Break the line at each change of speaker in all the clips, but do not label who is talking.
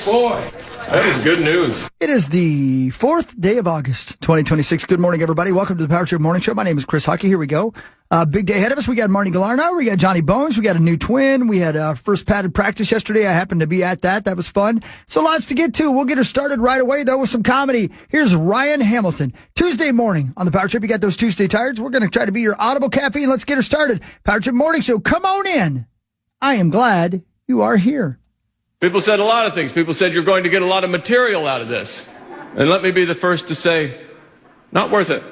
Boy, that is good news.
It is the 4th day of August, 2026. Good morning, everybody. Welcome to the Power Trip Morning Show. My name is Chris Hockey. Here we go. Big day ahead of us. We got Marty Galarno. We got Johnny Bones. We got a new twin. We had our first padded practice yesterday. I happened to be at that. That was fun. So lots to get to. We'll get her started right away, though, with some comedy. Here's Ryan Hamilton. Tuesday morning on the Power Trip. You got those Tuesday tired. We're going to try to be your audible caffeine. Let's get her started. Power Trip Morning Show. Come on in. I am glad you are here.
People said a lot of things. People said you're going to get a lot of material out of this. And let me be the first to say, not worth it.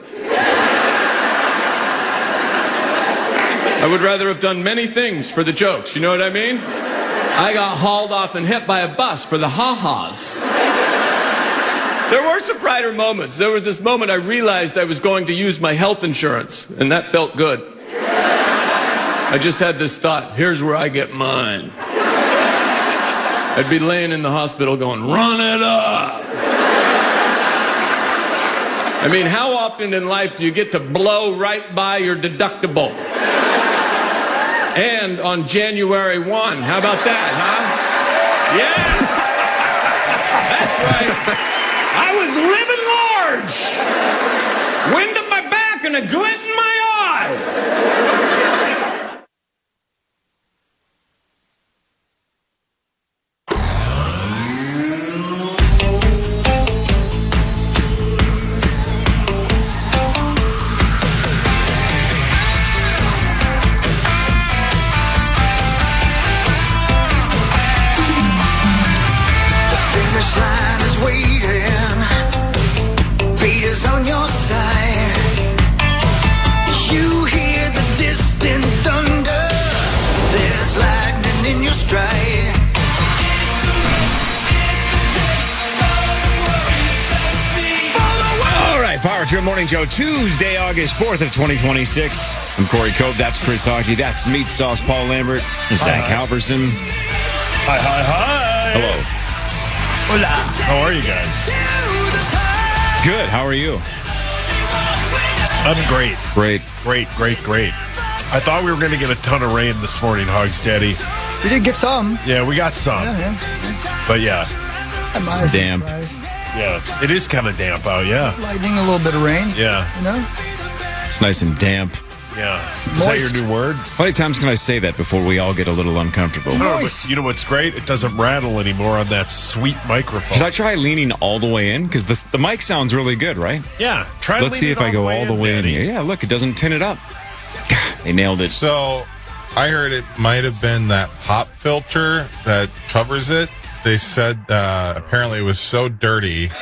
I would rather have done many things for the jokes. You know what I mean? I got hauled off and hit by a bus for the ha-has. There were some brighter moments. There was this moment I realized I was going to use my health insurance, and that felt good. I just had this thought, here's where I get mine. I'd be laying in the hospital going, run it up. I mean, how often in life do you get to blow right by your deductible? And on January 1. How about that, huh? Yeah. That's right. I was living large. Wind at my back and a glint in my eye.
Morning Show, Tuesday, August 4th of 2026. I'm Corey Cope. That's Chris Hockey. That's Meat Sauce Paul Lambert. And Zach Halverson.
Hi.
Hello.
Hola. How are you guys?
Good. How are you?
I'm great.
Great.
I thought we were going to get a ton of rain this morning, Hogs Daddy.
We did get some.
Yeah, we got some.
Yeah.
But yeah.
It's damp.
Yeah, it is kind of damp out, yeah.
Lightning, a little bit of rain.
Yeah.
You know?
It's nice and damp.
Yeah. Is that your new word?
How many times can I say that before we all get a little uncomfortable?
No, but you know what's great? It doesn't rattle anymore on that sweet microphone.
Should I try leaning all the way in? Because the mic sounds really good, right?
Yeah.
Let's see if I go all the way in here. Yeah, look, it doesn't tin it up. God, they nailed it.
So I heard it might have been that pop filter that covers it. They said apparently it was so dirty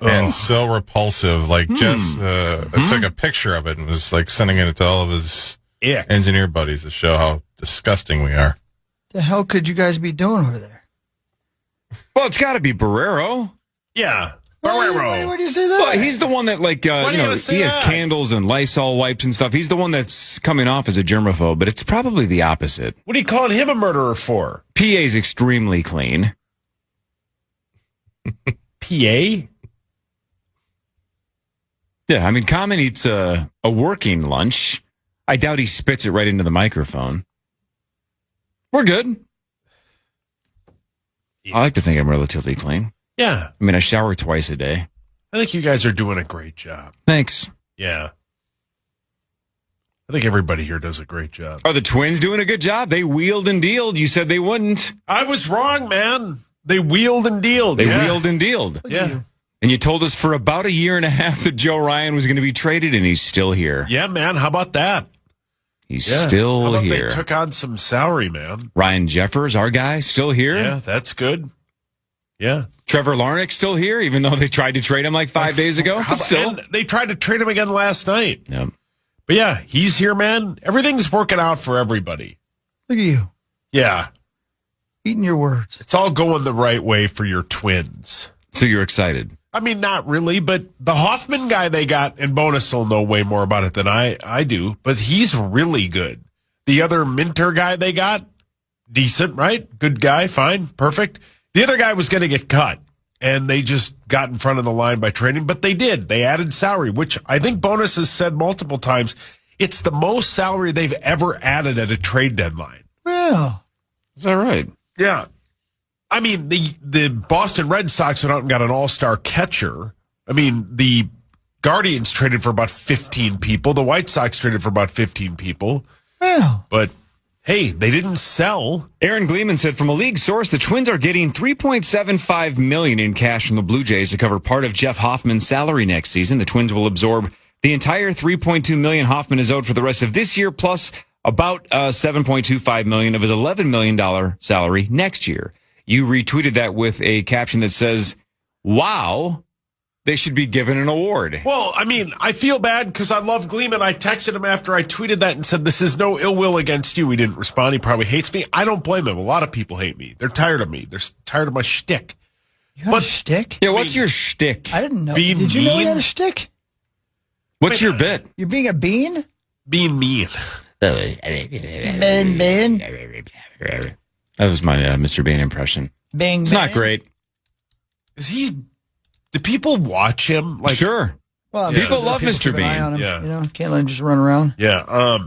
and so repulsive. Like just I took a picture of it and was like sending it to all of his engineer buddies to show how disgusting we are.
The hell could you guys be doing over there?
Well, it's got to be Barrero.
Yeah. Barrero.
Why do you say that?
Well, he's the one that, like, he has candles and Lysol wipes and stuff. He's the one that's coming off as a germaphobe, but it's probably the opposite.
What are you calling him a murderer for?
PA's extremely clean.
PA?
Yeah, I mean, Common eats a working lunch. I doubt he spits it right into the microphone. We're good. Yeah. I like to think I'm relatively clean.
Yeah.
I mean, I shower twice a day.
I think you guys are doing a great job.
Thanks.
Yeah. I think everybody here does a great job.
Are the twins doing a good job? They wheeled and dealed. You said they wouldn't.
I was wrong, man. They wheeled and dealed.
Wheeled and dealed.
Yeah.
And you told us for about a year and a half that Joe Ryan was going to be traded, and he's still here.
Yeah, man. How about that?
He's still
How about
here.
They took on some salary, man.
Ryan Jeffers, our guy, still here.
Yeah, that's good. Yeah.
Trevor Larnach still here, even though they tried to trade him like 5 days ago.
And they tried to trade him again last night.
Yep.
But yeah, he's here, man. Everything's working out for everybody.
Look at you.
Yeah.
Eating your words.
It's all going the right way for your twins.
So you're excited?
I mean, not really, but the Hoffman guy they got, and Bonus will know way more about it than I do, but he's really good. The other Minter guy they got, decent, right? Good guy, fine, perfect. The other guy was going to get cut, and they just got in front of the line by trading, but they did. They added salary, which I think Bonus has said multiple times. It's the most salary they've ever added at a trade deadline.
Yeah.
Is that right?
Yeah. I mean, the Boston Red Sox went out and got an all-star catcher. I mean, the Guardians traded for about 15 people. The White Sox traded for about 15 people.
Well,
But, hey, they didn't sell.
Aaron Gleeman said, from a league source, the Twins are getting $3.75 million in cash from the Blue Jays to cover part of Jeff Hoffman's salary next season. The Twins will absorb the entire $3.2 million Hoffman is owed for the rest of this year, plus about $7.25 million of his $11 million salary next year. You retweeted that with a caption that says, "Wow, they should be given an award."
Well, I mean, I feel bad because I love Gleeman. I texted him after I tweeted that and said, this is no ill will against you. He didn't respond. He probably hates me. I don't blame him. A lot of people hate me. They're tired of me. They're tired of my shtick.
you have a shtick?
Yeah, what's your shtick?
I didn't know.
Being
Did you know he
mean?
had a shtick?
What's your bit?
You're being a bean?
Being mean.
Bean, bean.
That was my Mr. Bean impression.
Bing,
It's not great.
Is he... Do people watch him? Like,
Sure.
Well,
People love Mr.
keep an eye
Bean.
on him,
Yeah.
You know, can't let him just run around.
Yeah.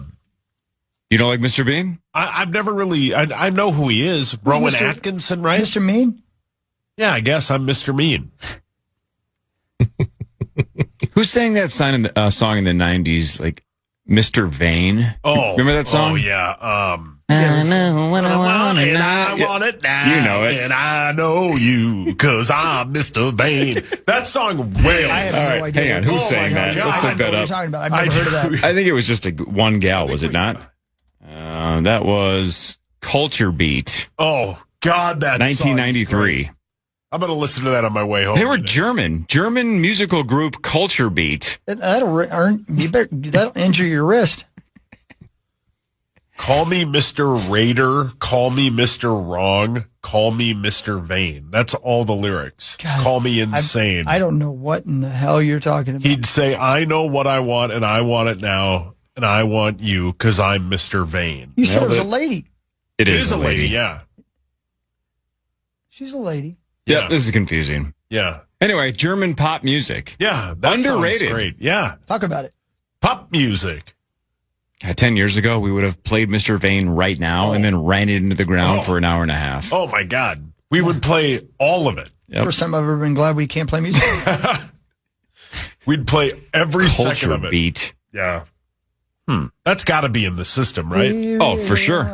You don't like Mr. Bean?
I've never really... I know who he is. Rowan
Mr.
Atkinson, right?
Mr. Mean?
Yeah, I guess I'm Mr. Mean.
Who sang that song in the 90s, like Mr. Vain?
Oh.
Remember that song?
Oh, yeah.
I know what I want
and
now.
I want it now.
You know it.
And I know you, because I'm Mr. Vain. That song wails.
I have
All
no
right,
idea.
hang on. Who sang
my
that?
God.
Let's
I
look
don't know
that
what
up.
you're talking about. I've never heard of that.
I think it was just one gal, was it not? That was Culture Beat,
Oh, God, that song is
1993.
great. I'm going to listen to that on my way home.
They were
today.
German musical group Culture Beat.
That'll injure your wrist.
Call me Mr. Raider. Call me Mr. Wrong. Call me Mr. Vain. That's all the lyrics.
God,
Call me insane.
I don't know what in the hell you're talking about.
He'd say, I know what I want, and I want it now, and I want you, because I'm Mr. Vain.
You said it was a lady.
It
It
is
a lady, yeah.
She's a lady.
Yeah, this is confusing.
Yeah.
Anyway, German pop music.
Yeah. That
Underrated.
sounds great. Yeah.
Talk about it.
Pop music.
10 years ago, we would have played Mr. Vain right now and then ran it into the ground for an hour and a half.
Oh, my God. We would play all of it.
Yep.
First time I've ever been glad we can't play music.
We'd play every second
Culture
of it.
Beat.
Yeah. That's got to be in the system, right?
Oh, for sure.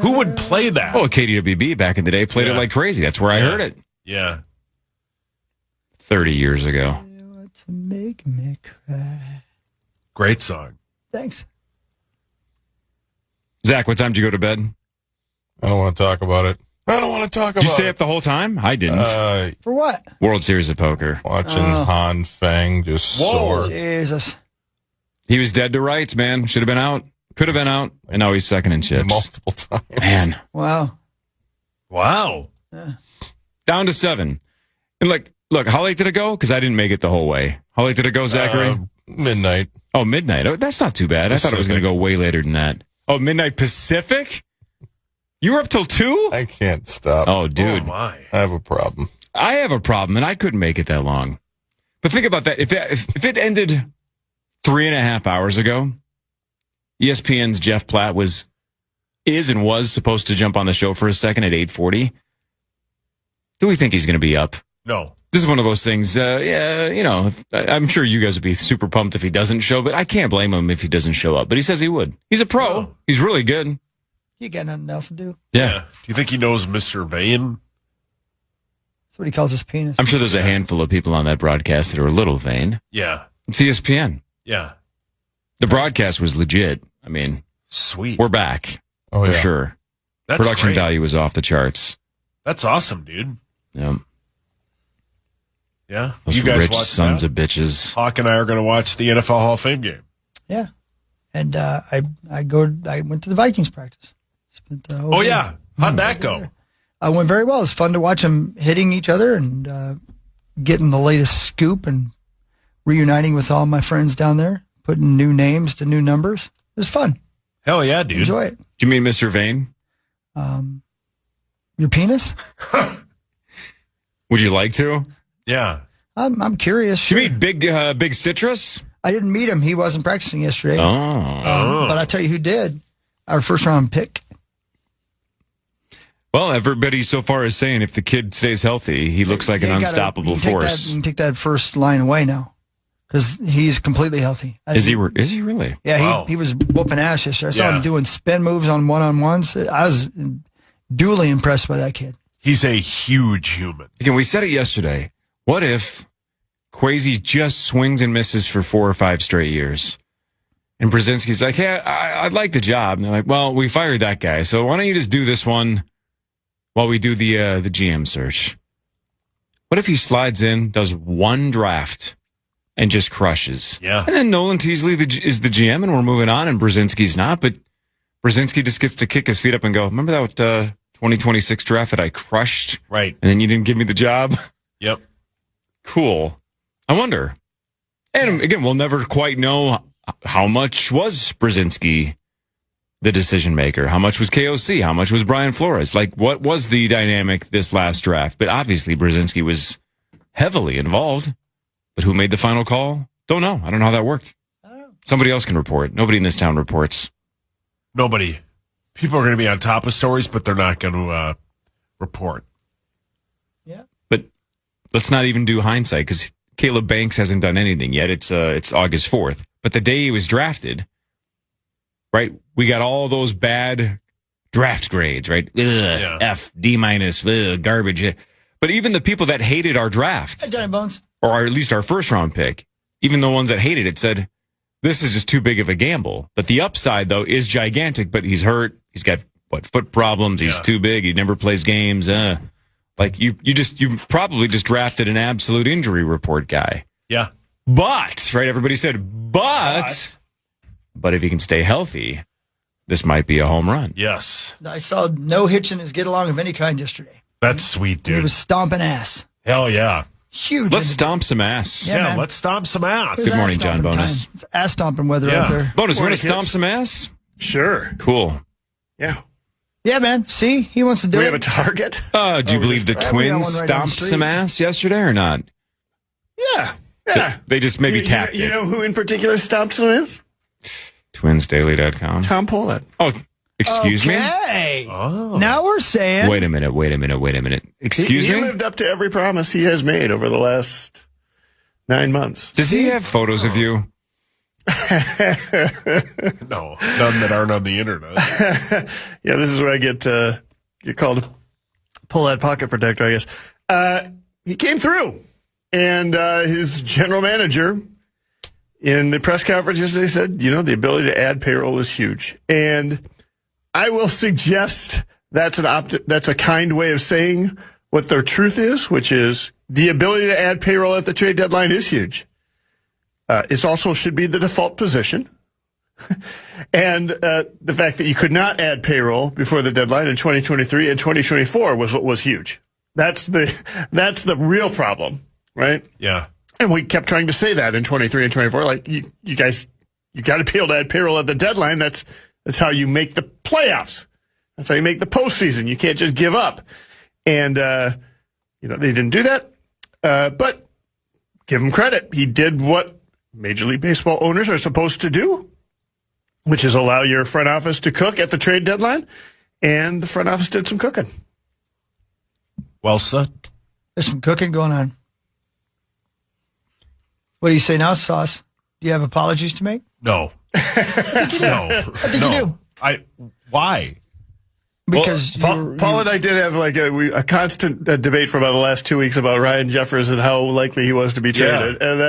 Who would play that?
Oh, KDWB back in the day played it
Yeah.
like crazy. That's where I
Yeah.
heard it
Yeah.
30 years ago.
To make me cry.
Great song.
Thanks.
Zach, what time did you go to bed?
I don't want to talk about it. I don't want to talk
Did you
about
stay
it.
up the whole time? I didn't.
For what?
World Series of Poker.
Watching Han Feng just
Whoa.
soar.
Jesus.
He was dead to rights, man. Should have been out. Could have been out. And now he's second in chips.
Multiple times.
Man.
Wow.
Wow.
Down to 7. And look, how late did it go? Because I didn't make it the whole way. How late did it go, Zachary?
Midnight.
Oh, midnight. Oh, that's not too bad. I thought it was going to go way later than that. Oh, midnight Pacific? You were up till 2?
I can't stop.
Oh, dude.
Oh, my.
I have a problem.
I have a problem, and I couldn't make it that long. But think about that. If it ended 3.5 hours ago, ESPN's Jeff Platt was supposed to jump on the show for a second at 8:40. Do we think he's going to be up?
No.
This is one of those things. Yeah, you know, I'm sure you guys would be super pumped if he doesn't show, but I can't blame him if he doesn't show up. But he says he would. He's a pro.
Oh.
He's really good.
You got nothing else to do.
Yeah.
Do you think he knows Mr. Vain?
That's what he calls his penis.
I'm sure there's a handful of people on that broadcast that are a little vain.
Yeah.
It's ESPN.
Yeah.
The broadcast was legit. I mean,
Sweet.
we're back
Oh,
for
yeah.
sure.
That's
Production
great.
value was off the charts.
That's awesome, dude.
Yeah.
Yeah.
Those
you guys
rich
watch
sons
that?
of bitches.
Hawk and I are going to watch the NFL Hall of Fame game.
Yeah. And I went to the Vikings practice. Spent the whole
Oh,
day.
yeah. How'd that go?
Went very well. It was fun to watch them hitting each other and getting the latest scoop and reuniting with all my friends down there, putting new names to new numbers. It was fun.
Hell yeah, dude.
Enjoy it.
Do you mean Mr. Vain?
Your penis?
Would you like to?
Yeah.
I'm curious.
Do you mean Big Citrus?
I didn't meet him. He wasn't practicing yesterday.
Oh.
But I'll tell you who did. Our first round pick.
Well, everybody so far is saying if the kid stays healthy, he looks like an unstoppable force.
You can take that first line away now because he's completely healthy.
Is he really?
Yeah,
Wow.
he was whooping ass yesterday. I saw him doing spin moves on one-on-ones. I was duly impressed by that kid.
He's a huge human.
Again, we said it yesterday. What if Kwesi just swings and misses for 4 or 5 straight years? And Brzezinski's like, hey, I'd like the job. And they're like, well, we fired that guy, so why don't you just do this one while we do the GM search? What if he slides in, does one draft, and just crushes?
Yeah.
And then Nolan Teasley is the GM, and we're moving on, and Brzezinski's not, but Brzezinski just gets to kick his feet up and go, remember that 2026 draft that I crushed?
Right.
And then you didn't give me the job?
Yep.
Cool. I wonder. And again, we'll never quite know how much was Brzezinski the decision maker. How much was KOC? How much was Brian Flores? Like, what was the dynamic this last draft? But obviously, Brzezinski was heavily involved. But who made the final call? Don't know. I don't know how that worked. Somebody else can report. Nobody in this town reports.
Nobody. People are going to be on top of stories, but they're not going to report.
Yeah.
But let's not even do hindsight because Caleb Banks hasn't done anything yet. It's August 4th. But the day he was drafted, right, we got all those bad draft grades, right? F, D-, garbage. But even the people that hated our draft,
Hey, Johnny Bones.
or at least our first-round pick, even the ones that hated it said, this is just too big of a gamble. But the upside, though, is gigantic, but he's hurt. He's got, foot problems. He's too big. He never plays games. Like, you probably just drafted an absolute injury report guy.
Yeah.
But, right, everybody said, but if he can stay healthy, this might be a home run.
Yes.
I saw no hitch in his get along of any kind yesterday.
That's sweet, dude.
He was stomping ass.
Hell yeah.
Huge.
Let's stomp some ass.
Yeah, man.
Let's stomp some ass.
It's
Good morning,
ass
John
stomping
Bonus.
time. It's ass stomping weather
Yeah.
out there.
Bonus, you want to
Morning,
stomp
kids.
some ass?
Sure.
Cool.
Yeah.
Yeah, man. See, he wants to do
Do we
it.
have a target?
Do you believe the
we got
Twins
one right on the
stomped
street.
some ass yesterday or not?
Yeah. Yeah.
They just maybe tapped
You
it.
know who in particular stomped some ass?
TwinsDaily.com.
Tom Pollard.
Oh, excuse me?
Okay.
Oh.
Now we're saying.
Wait a minute. Excuse
He
me?
lived up to every promise he has made over the last 9 months.
Does he have photos of you?
No, none that aren't on the internet.
Yeah, this is where I get called pull that pocket protector, I guess. He came through, and his general manager in the press conference yesterday said, the ability to add payroll is huge. And I will suggest that's a kind way of saying what their truth is, which is the ability to add payroll at the trade deadline is huge. It also should be the default position. And the fact that you could not add payroll before the deadline in 2023 and 2024 was what was huge. That's the real problem, right?
Yeah.
And we kept trying to say that in 23 and 24. Like, you guys, you got to be able to add payroll at the deadline. That's how you make the playoffs. That's how you make the postseason. You can't just give up. And, they didn't do that. But give him credit. He did what Major League Baseball owners are supposed to do, which is allow your front office to cook at the trade deadline. And the front office did some cooking.
Well said.
There's some cooking going on. What do you say now, Sauce? Do you have apologies to make?
No. No.
I think you do.
Why?
Because
Paul and I did have like a constant debate for about the last 2 weeks about Ryan Jeffers and how likely he was to be traded.
Yeah.
And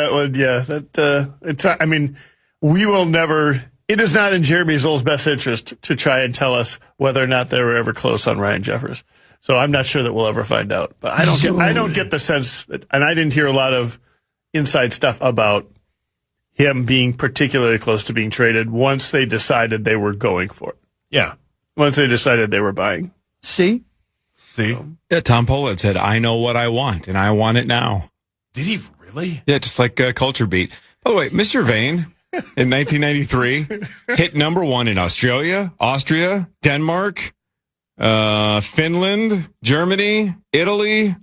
that one, we will never, it is not in Jeremy Zoll's best interest to try and tell us whether or not they were ever close on Ryan Jeffers. So I'm not sure that we'll ever find out. But I don't get the sense that, and I didn't hear a lot of inside stuff about him being particularly close to being traded once they decided they were going for it.
Yeah.
Once they decided they were buying.
See?
Yeah, Tom Pollard said, I know what I want, and I want it now.
Did he really?
Yeah, just like Culture Beat. By the way, Mr. Vane, in 1993, hit number 1 in Australia, Austria, Denmark, Finland, Germany, Italy,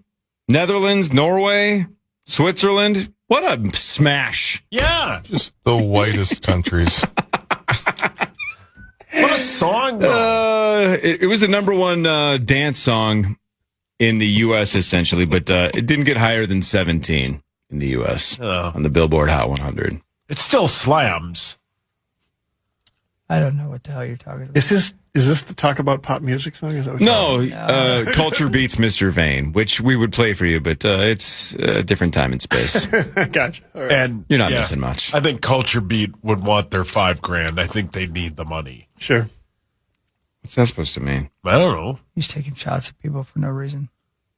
Netherlands, Norway, Switzerland. What a smash.
Yeah.
Just the whitest countries.
What a song, though.
it was the number one dance song in the U.S. essentially, but it didn't get higher than 17 in the U.S. On the Billboard Hot 100.
It still slams.
I don't know what the hell you're talking about.
Is this the talk about pop music song? Is that what
No, Culture Beats Mr. Vane, which we would play for you, but it's a different time and space.
Gotcha. All right.
And
You're not missing much.
I think Culture Beat would want their $5,000. I think they need the money.
Sure.
What's that supposed to mean?
I don't know.
He's taking shots at people for no reason.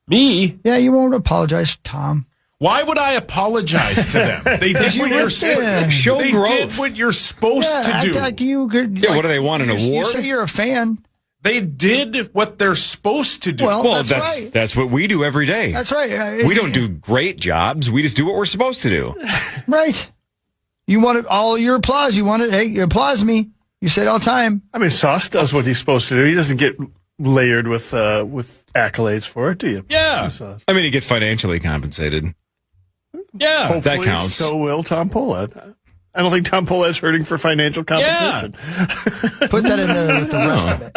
Me?
Yeah, you won't apologize, Tom.
Why would I apologize to them? They did what you're
Show
They
growth.
did what you're supposed to do.
Like you could,
Yeah, what do they want, an
You
award?
say you're a fan.
They did what they're supposed to do.
Well, that's right.
That's what we do every day.
That's right.
We don't do great jobs. We just do what we're supposed to do.
Right. You want all your applause. You want it. Hey, you applause me. You say it all the time.
I mean, Sauce does what he's supposed to do. He doesn't get layered with accolades for it, do you?
Yeah.
Sauce.
I mean, he gets financially compensated.
Yeah.
Hopefully,
that counts.
so will Tom Pohlad. I don't think Tom Pohlad's hurting for financial compensation.
Put that in there with the rest of it.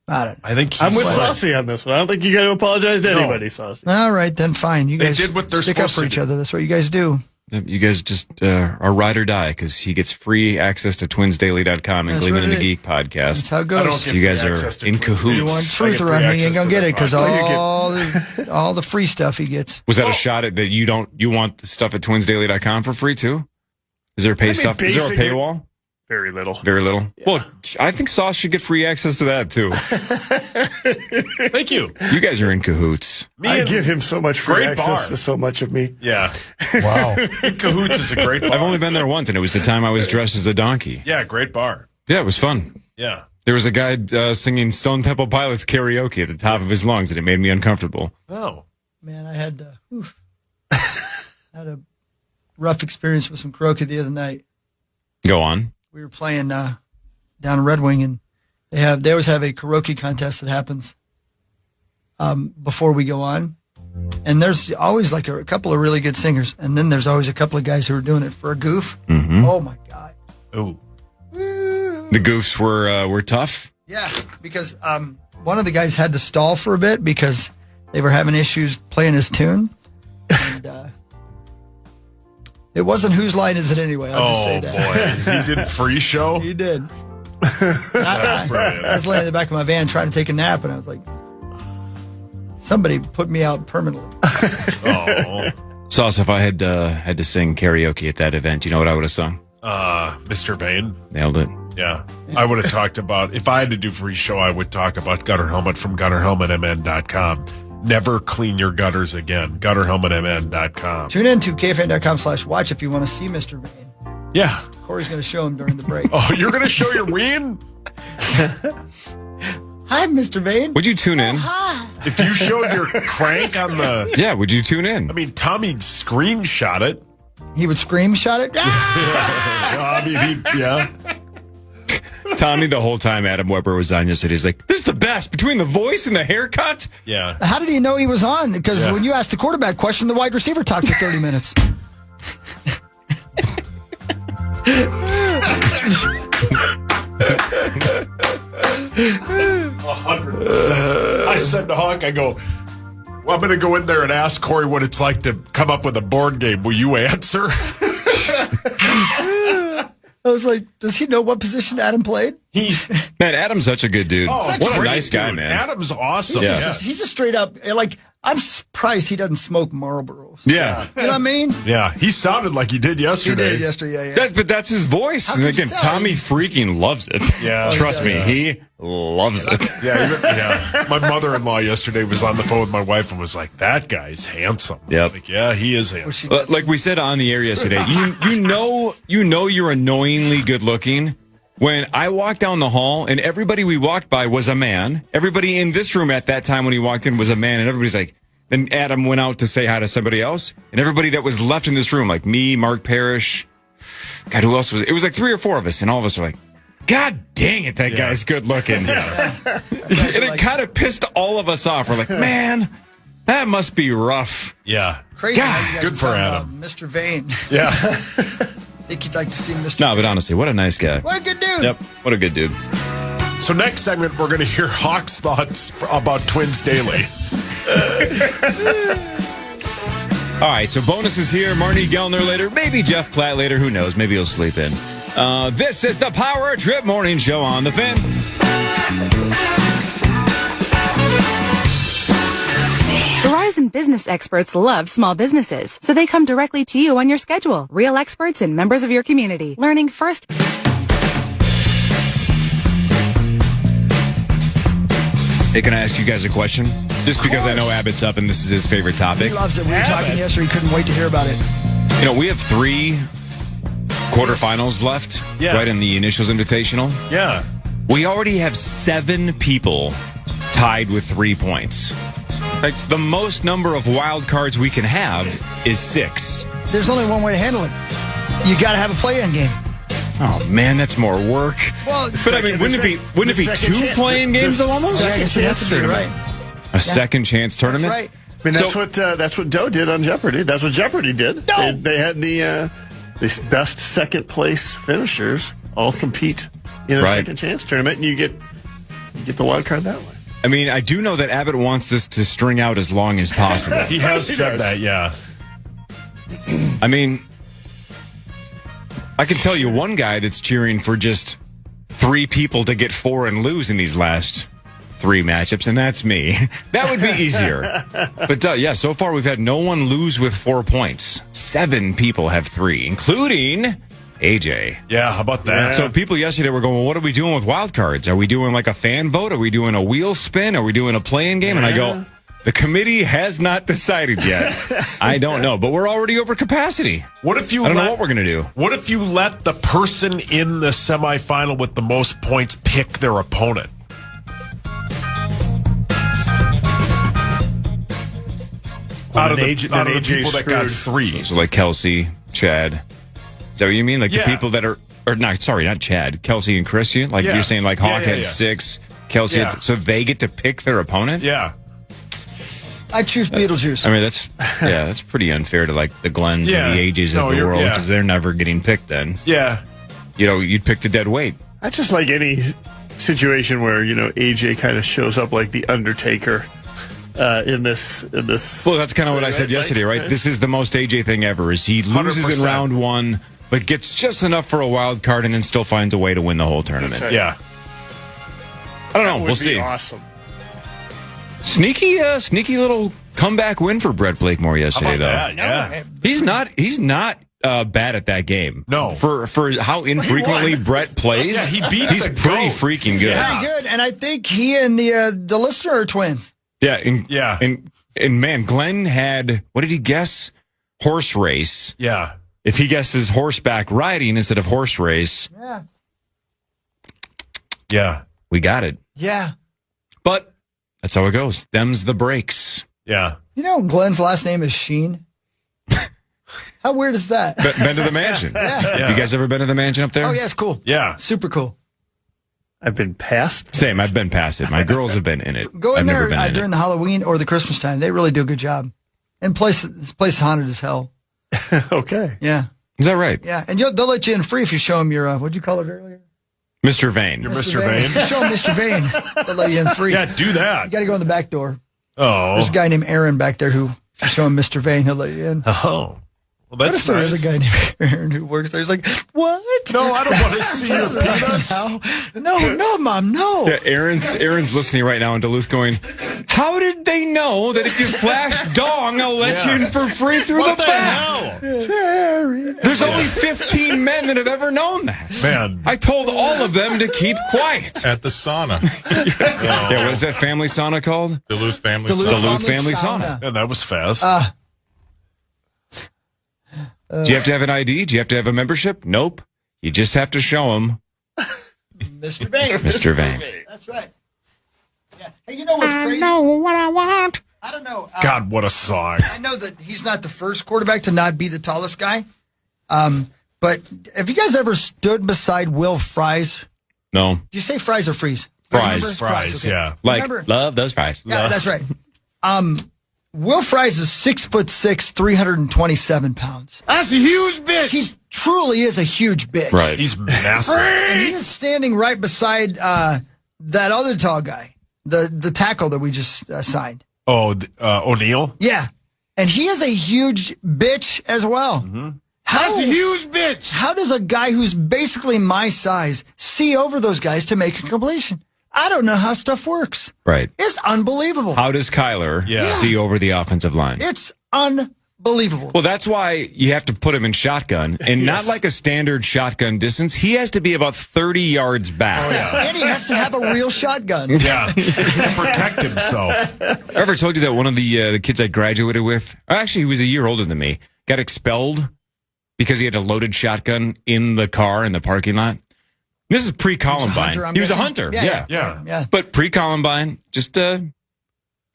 I don't know.
I think
I'm with Saucy on this one. I don't think you got to apologize to anybody, Saucy.
All right, then fine. You
They
guys
did what they're
stick up
supposed
for
to
each
do.
other. That's what you guys do.
You guys just are ride or die because he gets free access to twinsdaily.com and
That's
Gleeman
what
and
it
the Geek podcast.
That's how it
I
goes.
don't get
You guys
free
are
access to
in
Twins.
cahoots.
You want
I
truth
get
around
free
here, you ain't
access
gonna
to
get
the
it because
podcast.
all the free stuff he gets.
Was that a shot at that you want the stuff at twinsdaily.com for free too? Is there pay stuff? Is there a
basically-
paywall?
Very little.
Very little. Well, I think Sauce should get free access to that too.
Thank you.
You guys are in cahoots.
Me
I
and
give him so much free
Great
access
bar.
to so much of me.
Yeah.
Wow.
Cahoots is a great bar.
I've only been there once, and it was the time I was dressed as a donkey.
Yeah, great bar.
Yeah, it was fun.
Yeah.
There was a guy singing Stone Temple Pilots karaoke at the top of his lungs, and it made me uncomfortable.
Oh.
Man, I had had a rough experience with some karaoke the other night.
Go on.
We were playing down in Red Wing, and they always have a karaoke contest that happens before we go on. And there's always like a couple of really good singers, and then there's always a couple of guys who are doing it for a goof.
Mm-hmm.
Oh my god!
Oh.
The goofs were tough.
Yeah, because one of the guys had to stall for a bit because they were having issues playing his tune. And, it wasn't Whose Line Is It Anyway? I'll just say that.
Boy. He did free show?
He did.
That's brilliant.
I was laying in the back of my van trying to take a nap, and I was like, somebody put me out permanently.
Oh.
Sauce, if I had to sing karaoke at that event, you know what I would have sung?
Mr. Vane?
Nailed it.
Yeah. I would have talked about, if I had to do free show, I would talk about Gutter Helmet from gutterhelmetmn.com. Never clean your gutters again. Gutterhelmetmn.com.
Tune in to KFAN.com/watch if you want to see Mr. Vane.
Yeah.
Corey's going to show him during the break.
Oh, you're going to show your ween?
Hi, Mr. Vane.
Would you tune in?
If you showed your crank on the...
Yeah, would you tune in?
I mean, Tommy screenshot it.
He would scream, shot it.
I mean, yeah.
Tommy, the whole time Adam Weber was on yesterday, he's like, this is the best between the voice and the haircut.
Yeah.
How did he know he was on? Because
Yeah.
when you asked the quarterback question, the wide receiver talked for 30 minutes.
I said to Hawk, I go, well, I'm going to go in there and ask Corey what it's like to come up with a board game. Will you answer?
I was like, does he know what position Adam played?
Man, Adam's such a good dude.
Oh,
what a
great
nice guy,
dude.
man.
Adam's awesome.
Yeah.
He's a straight up, like, I'm surprised he doesn't smoke Marlboros.
Yeah.
You know what I mean?
Yeah, he sounded like he did
He
yesterday.
did yesterday, yeah.
But that's his voice.
How
And
could you
again,
tell?
Tommy freaking loves it.
Yeah.
Trust me,
Yeah.
he loves it.
Yeah. My mother-in-law yesterday was on the phone with my wife and was like, that guy's handsome.
Yep.
Like, yeah, he is handsome.
Like we said on the air yesterday, you know you're annoyingly good looking when I walked down the hall and everybody we walked by was a man. Everybody in this room at that time when he walked in was a man, and everybody's like, then Adam went out to say hi to somebody else, and everybody that was left in this room, like me, Mark Parrish, God, who else was it? It was like 3 or 4 of us, and all of us were like, God dang it, that guy's good looking. And it kind of pissed all of us off. We're like, man, that must be rough.
Yeah.
Crazy.
God,
how you guys
good
are
for
talking
Adam.
about Mr. Vane.
Yeah.
I think you'd like to see Mr.
No, but honestly, what a nice guy.
What a good dude.
Yep, what a good dude.
So next segment, we're going to hear Hawk's thoughts about Twins Daily.
All right, so bonus is here. Marnie Gellner later. Maybe Jeff Platt later. Who knows? Maybe he'll sleep in. This is the Power Trip Morning Show on the Fan.
Verizon business experts love small businesses, so they come directly to you on your schedule. Real experts and members of your community. Learning first.
Hey, can I ask you guys a question? Just because I know Abbott's up and this is his favorite topic.
He loves it. We were talking yesterday. He couldn't wait to hear about it.
You know, we have 3 quarterfinals left, right, in the Initials Invitational.
Yeah.
We already have 7 people tied with 3 points. Like, the most number of wild cards we can have is 6.
There's only one way to handle it. You got to have a play-in game.
Oh man, that's more work.
Well,
but I mean, wouldn't it be 2 play-in games though? Almost.
I guess that's true, right?
A second chance tournament.
That's right.
I mean, that's what Doe did on Jeopardy. That's what Jeopardy did.
No.
They had the best second place finishers all compete in a second chance tournament, and you get the wild card that way.
I mean, I do know that Abbott wants this to string out as long as possible.
He has said that, yeah.
I mean, I can tell you one guy that's cheering for just 3 people to get 4 and lose in these last 3 matchups, and that's me. That would be easier. But yeah, so far we've had no one lose with 4 points. 7 people have 3, including AJ.
Yeah, how about that?
So people yesterday were going, well, what are we doing with wild cards? Are we doing like a fan vote? Are we doing a wheel spin? Are we doing a play-in game? And I go, the committee has not decided yet. I don't know, but we're already over capacity.
What if you
I don't know what we're going to do.
What if you let the person in the semifinal with the most points pick their opponent? Out of the people that got 3.
So like Kelsey, Chad. Is that what you mean? Like the people that are, or no, sorry, not Chad, Kelsey and Christian? Like you're saying like Hawk had 6, Kelsey had, so they get to pick their opponent?
Yeah.
I choose Beetlejuice.
I mean, that's pretty unfair to like the Glens and the AJs of the world because they're never getting picked then.
Yeah.
You know, you'd pick the dead weight.
I just like any situation where, AJ kind of shows up like the Undertaker in this.
Well, that's kind of what I said yesterday, right? This is the most AJ thing ever, is he loses
100%.
in round 1, but gets just enough for a wild card and then still finds a way to win the whole tournament.
Right.
Yeah.
I don't know. We'll see.
Awesome.
Sneaky little comeback win for Brett Blakemore yesterday, though.
That? Yeah.
He's not bad at that game.
No.
For how infrequently Brett plays,
he beat
he's
the
pretty
GOAT.
freaking good.
Very good, and I think he and the listener are twins.
Yeah, and man, Glenn had, what did he guess? Horse race.
Yeah.
If he guesses horseback riding instead of horse race,
Yeah.
we got it.
Yeah.
But that's how it goes. Them's the breaks.
Yeah.
Glenn's last name is Sheen. How weird is that?
Been to the mansion.
Yeah.
You guys ever been to the mansion up there?
Oh, yeah, it's cool.
Yeah.
Super cool.
I've been past.
Same. I've been past it. My girls have been in it.
Go in
I've never
there
been in
during
it.
the Halloween or the Christmas time. They really do a good job. And this place is haunted as hell.
Okay.
Yeah.
Is that right?
Yeah. And they'll let you in free if you show them your, what'd you call it earlier?
Mr. Vane.
You're Mr. Vane.
If you show them Mr. Vane, they'll let you in free.
Yeah, do that.
You got to go in the back door.
Oh.
There's a guy named Aaron back there who, if you show him Mr. Vane, he'll let you in.
Oh. Well,
What
that's
if there
nice.
is a guy named Aaron who works there? He's like, what?
No, I don't want to see your penis.
No, Mom, no.
Yeah, Aaron's listening right now in Duluth going, how did they know that if you flash dong, they'll let you in for free through
What
the
the
back?
hell?
Terry.
There's only 15 men that have ever known that.
Man.
I told all of them to keep quiet.
At the sauna.
Yeah, what is that family sauna called?
Duluth Family
Duluth
Sauna.
Duluth Family Sauna.
And that was fast.
Do you have to have an ID? Do you have to have a membership? Nope. You just have to show them
Mr. Vane.
Mr. Vane.
That's right. Yeah. Hey, you know what's crazy?
know what I want.
I don't know.
God, what a song.
I know that he's not the first quarterback to not be the tallest guy. But have you guys ever stood beside Will Fries?
No.
Do you say fries or freeze?
Fries.
Fries,
okay.
yeah.
Like,
Remember-
love those fries.
Yeah, that's right. Will Fries is 6'6", 327 pounds.
That's a huge bitch.
He truly is a huge bitch.
Right.
He's massive.
And he is standing right beside that other tall guy, the tackle that we just signed.
Oh, O'Neal?
Yeah. And he is a huge bitch as well.
Mm-hmm. That's a huge bitch.
How does a guy who's basically my size see over those guys to make a completion? I don't know how stuff works.
Right.
It's unbelievable.
How does Kyler see over the offensive line?
It's unbelievable.
Well, that's why you have to put him in shotgun, and not like a standard shotgun distance. He has to be about 30 yards back.
Oh, yeah. And he has to have a real shotgun.
Yeah. Protect himself.
I ever told you that one of the kids I graduated with, actually he was a year older than me, got expelled because he had a loaded shotgun in the car in the parking lot? This is pre-Columbine. He was a hunter. Yeah. But pre-Columbine, just in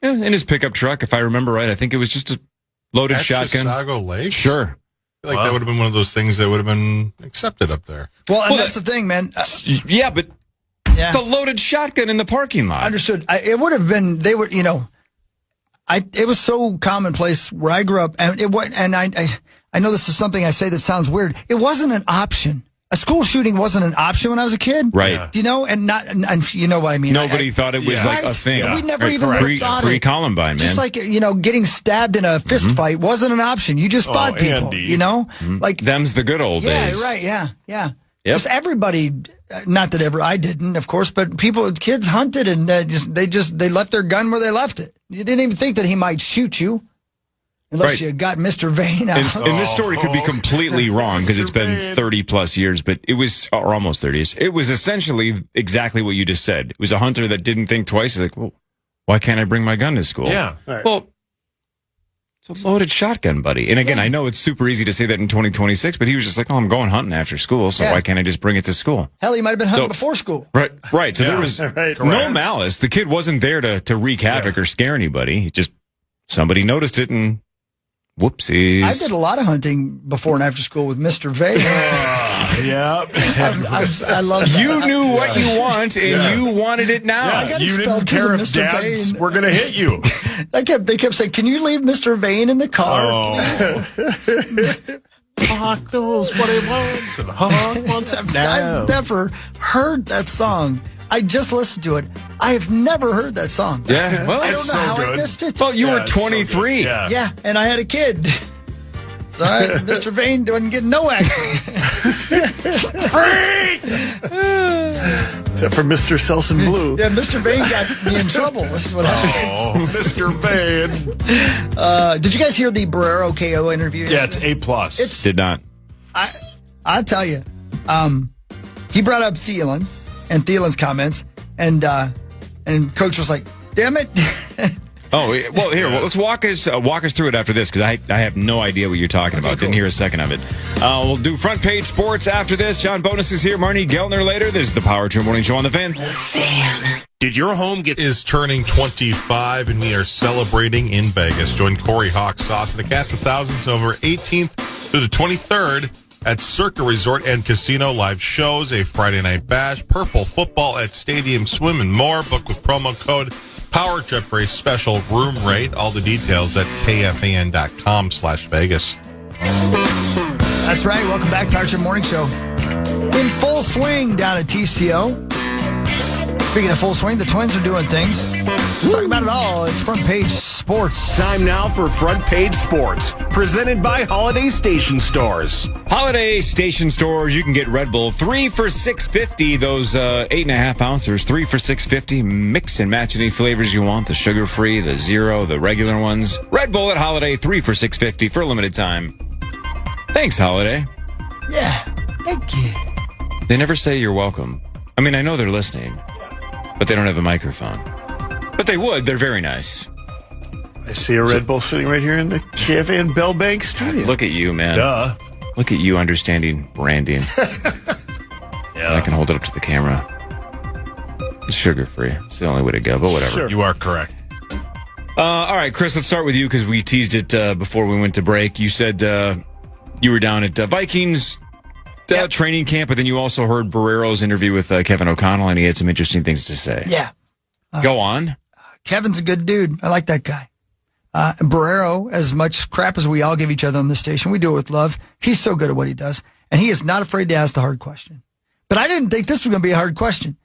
his pickup truck, if I remember right. I think it was just a loaded shotgun.
Chisago Lake?
Sure.
I feel like that would have been one of those things that would have been accepted up there.
Well, that's the thing, man.
Yeah, but it's a loaded shotgun in the parking lot.
Understood. It would have been, they would, it was so commonplace where I grew up, and I know this is something I say that sounds weird. It wasn't an option. A school shooting wasn't an option when I was a kid.
Right.
And you know what I mean?
Nobody thought it was like a thing.
We never even thought it.
Pre-Columbine, man.
Just like, getting stabbed in a fist fight wasn't an option. You just fought people,
Andy.
Like
them's the good old days.
Yeah, right. Yeah. Because everybody, not that I didn't, of course, but kids hunted and they left their gun where they left it. You didn't even think that he might shoot you. Unless you got Mr. Vane out.
And this story could be completely wrong because it's been 30 plus years, but it was, or almost 30 years. It was essentially exactly what you just said. It was a hunter that didn't think twice. He's like, well, why can't I bring my gun to school?
Yeah.
Right.
Well, it's a loaded shotgun, buddy. And again, I know it's super easy to say that in 2026, but he was just like, oh, I'm going hunting after school, so why can't I just bring it to school?
Hell, he might have been hunting before school.
Right. So there was no malice. The kid wasn't there to wreak havoc or scare anybody. Just somebody noticed it and whoopsies.
I did a lot of hunting before and after school with Mr. Vane. I love that.
You knew what you want, and you wanted it now.
I got
you
expelled
didn't care if
Mr.
dads
Vane.
were going to hit you.
They kept saying, can you leave Mr. Vane in the car?
Hawk knows what he wants, and Hawk wants him now.
I've never heard that song. I just listened to it. I have never heard that song.
Yeah, well,
I don't
it's
know
so
how
good.
I missed it.
Well, you were 23.
So
Yeah, and I had a kid. Sorry, Mr. Vane wasn't getting no action.
Except for Mr. Selson Blue.
Yeah, Mr. Vane got me in trouble. This is what happened.
Oh, Mr. Vane.
Did you guys hear the Barrero KO interview?
Yeah, it's A+.
Did not.
I'll tell you. He brought up Thielen and Thielen's comments, and Coach was like, damn it.
Oh, well, here, let's walk us through it after this, because I have no idea what you're talking about. Didn't hear a second of it. We'll do front page sports after this. John Bonus is here. Marnie Geltner later. This is the Power Trip Morning Show on the Fan.
Did your home get
Is turning 25, and we are celebrating in Vegas. Join Corey Hawk Sauce and the cast of thousands November 18th through the 23rd at Circa Resort and Casino. Live shows, a Friday night bash, purple football at Stadium Swim, and more. Book with promo code Power Trip for a special room rate. All the details at kfan.com/Vegas.
That's right. Welcome back to Power Trip Morning Show. In full swing down at TCO. Speaking of full swing, the Twins are doing things. Let's talk about it all. It's Front Page Sports.
time now for Front Page Sports, presented by Holiday Station Stores.
Holiday Station Stores, you can get Red Bull 3 for $6.50. Those 8.5 ounces, 3 for $6.50. Mix and match any flavors you want. The sugar-free, the zero, the regular ones. Red Bull at Holiday, 3 for $6.50 for a limited time. Thanks, Holiday.
Yeah. Thank you.
They never say you're welcome. I mean, I know they're listening, but they don't have a microphone. But they would. They're very nice.
I see a Red Bull sitting right here in the KFAN Bell Bank studio.
Look at you, man.
Duh.
Look at you understanding branding. I can hold it up to the camera. It's sugar-free. It's the only way to go, but whatever.
Sure.
You are correct.
All right, Chris, let's start with you because we teased it before we went to break. You said you were down at Vikings training camp, but then you also heard Barrero's interview with Kevin O'Connell, and he had some interesting things to say.
Yeah.
Go on.
Kevin's a good dude. I like that guy. Barrero, as much crap as we all give each other on this station, we do it with love. He's so good at what he does, and he is not afraid to ask the hard question. But I didn't think this was going to be a hard question.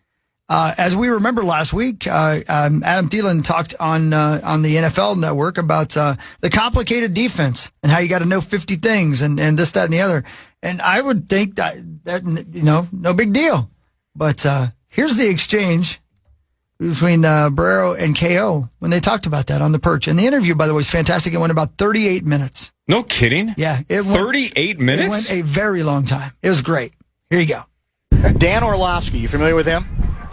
As we remember last week, Adam Thielen talked on the NFL Network about the complicated defense and how you got to know 50 things and this, that, and the other. And I would think that no big deal. But here's the exchange between Barrero and KO when they talked about that on the perch. And the interview, by the way, was fantastic. It went about 38 minutes.
No kidding?
Yeah.
38 minutes?
It went a very long time. It was great. Here you go.
Dan Orlovsky, you familiar with him?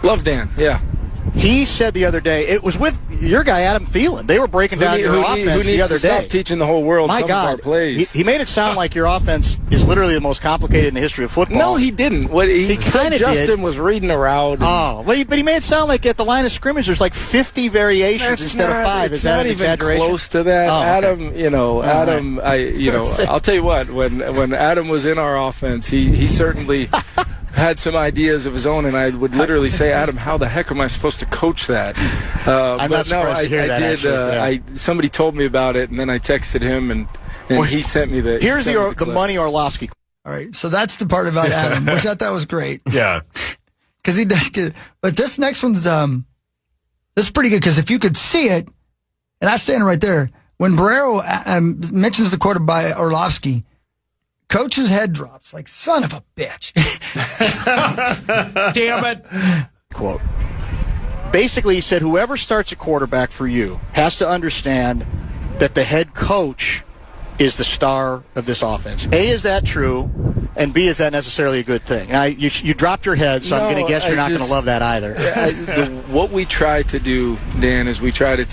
Love Dan, yeah.
He said the other day, it was with your guy, Adam Thielen. They were breaking down your offense the other day.
Stop teaching the whole world
My
some
God,
of our plays.
He made it sound like your offense is literally the most complicated in the history of football.
No, he didn't. What he said Justin was reading around.
But he made it sound like at the line of scrimmage there's like 50 variations instead of 5. Is that an exaggeration?
Close to that.
Okay.
Adam, I'll tell you what, when Adam was in our offense, he certainly had some ideas of his own, and I would literally say, Adam, how the heck am I supposed to coach that?
I'm not surprised to hear that.
Somebody told me about it, and then I texted him, and he sent me the.
Here's the money Orlovsky.
All right, so that's the part about Adam, which I thought was great.
Yeah,
because he does good. But this next one's this is pretty good because if you could see it, and I stand right there when Barrero mentions the quote by Orlovsky. Coach's head drops like, son of a bitch.
Damn it.
Quote. Basically, he said, whoever starts a quarterback for you has to understand that the head coach is the star of this offense. A, is that true? And B, is that necessarily a good thing? You dropped your head, so I'm going to guess you're not going to love that either.
What we try to do, Dan, is we try to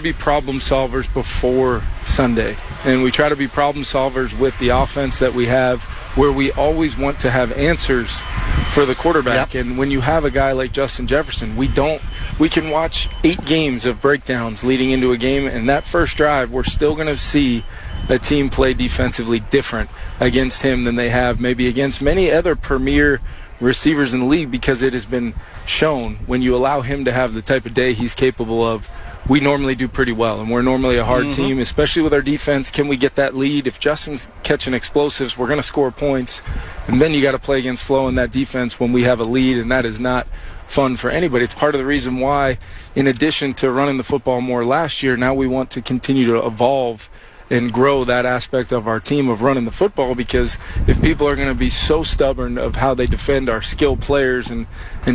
be problem solvers before Sunday. And we try to be problem solvers with the offense that we have, where we always want to have answers for the quarterback. Yep. And when you have a guy like Justin Jefferson, we can watch 8 games of breakdowns leading into a game, and that first drive, we're still going to see a team play defensively different against him than they have maybe against many other premier receivers in the league, because it has been shown when you allow him to have the type of day he's capable of, we normally do pretty well, and we're normally a hard team, especially with our defense. Can we get that lead? If Justin's catching explosives, we're going to score points, and then you got to play against Flo in that defense when we have a lead, and that is not fun for anybody. It's part of the reason why, in addition to running the football more last year, now we want to continue to evolve and grow that aspect of our team of running the football, because if people are going to be so stubborn of how they defend our skilled players and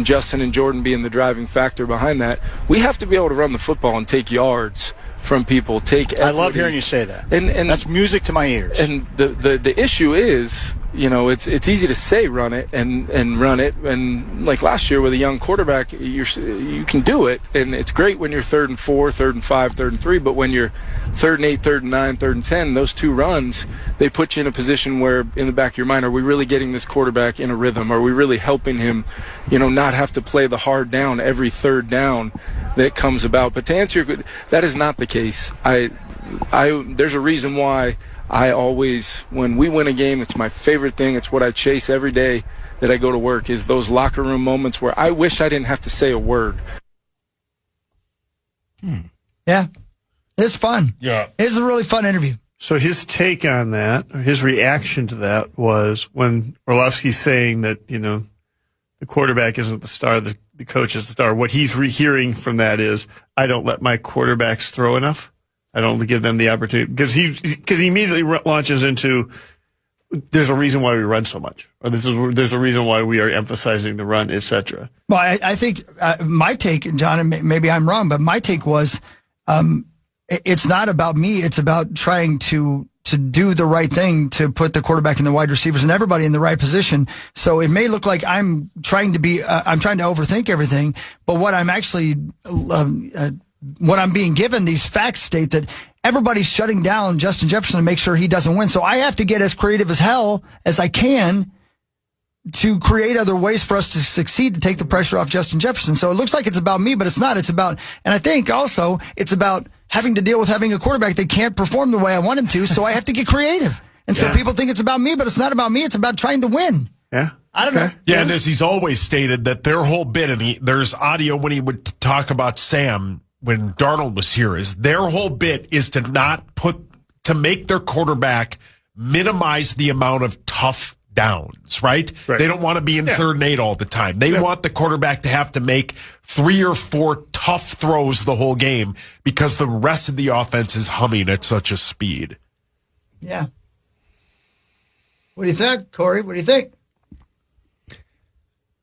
Justin and Jordan being the driving factor behind that, we have to be able to run the football and take yards from people, take equity.
I love hearing you say that.
And
that's music to my ears.
And the issue is, it's easy to say run it and run it, and like last year with a young quarterback, you can do it, and it's great when you're 3rd and 4, 3rd and 5, 3rd and 3, but when you're 3rd and 8, 3rd and 9, 3rd and 10, those 2 runs, they put you in a position where in the back of your mind, are we really getting this quarterback in a rhythm? Are we really helping him, not have to play the hard down every 3rd down that comes about? But to answer your, that is not the case. There's a reason why I always, when we win a game, it's my favorite thing. It's what I chase every day that I go to work, is those locker room moments where I wish I didn't have to say a word.
Yeah. It's fun.
Yeah.
It's a really fun interview.
So his take on that, or his reaction to that, was when Orlovsky's saying that, the quarterback isn't the star, the coach is the star. What he's hearing from that is, I don't let my quarterbacks throw enough. I don't give them the opportunity, because he immediately launches into, there's a reason why we run so much, or there's a reason why we are emphasizing the run, etc.
Well, I think my take, John, and maybe I'm wrong, but my take was, it's not about me. It's about trying to do the right thing to put the quarterback and the wide receivers and everybody in the right position. So it may look like I'm trying to overthink everything, but what I'm actually, what I'm being given, these facts state that everybody's shutting down Justin Jefferson to make sure he doesn't win. So I have to get as creative as hell as I can to create other ways for us to succeed, to take the pressure off Justin Jefferson. So it looks like it's about me, but it's not. It's about, and I think also it's about having to deal with having a quarterback that can't perform the way I want him to. So I have to get creative. And so people think it's about me, but it's not about me. It's about trying to win.
Yeah.
I don't know.
Yeah, and as he's always stated, that their whole bit, and there's audio when he would talk about Sam when Darnold was here, is their whole bit is to make their quarterback minimize the amount of tough downs, right? They don't want to be in 3rd and 8 all the time. They want the quarterback to have to make 3 or 4 tough throws the whole game because the rest of the offense is humming at such a speed.
Yeah. What do you think, Corey? What do you think?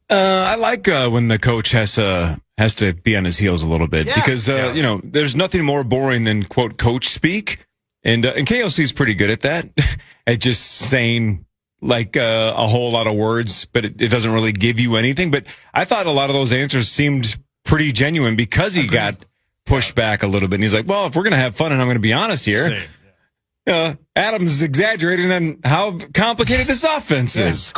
I like when the coach has to be on his heels a little bit because you know, there's nothing more boring than quote coach speak, and KOC is pretty good at that, at just saying like a whole lot of words, but it doesn't really give you anything. But I thought a lot of those answers seemed pretty genuine because he got pushed back a little bit, and he's like, well, if we're gonna have fun and I'm gonna be honest here. Adam's exaggerating on how complicated this offense is.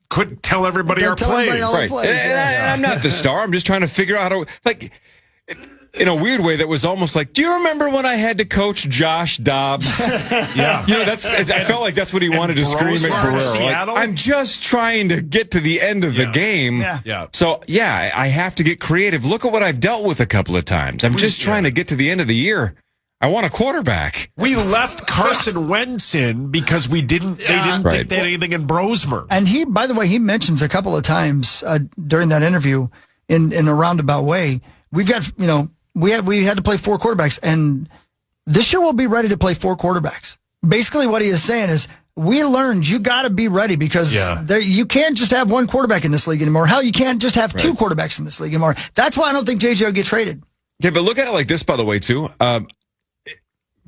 Couldn't tell everybody our plays.
I'm not the star. I'm just trying to figure out how to, like, in a weird way that was almost like, do you remember when I had to coach Josh Dobbs?
Yeah.
You know, I felt like that's what he wanted to scream at Guerrero. Like, I'm just trying to get to the end of the game.
Yeah.
So, I have to get creative. Look at what I've dealt with a couple of times. I'm just trying to get to the end of the year. I want a quarterback.
We left Carson Wentz in because they didn't think they had anything in Brosmer.
And he, by the way, he mentions a couple of times during that interview in a roundabout way, we've got, you know, we had to play 4 quarterbacks, and this year we'll be ready to play 4 quarterbacks. Basically what he is saying is, we learned you got to be ready because you can't just have 1 quarterback in this league anymore. Hell, you can't just have 2 quarterbacks in this league anymore. That's why I don't think JJ will get traded.
Okay, but look at it like this, by the way, too.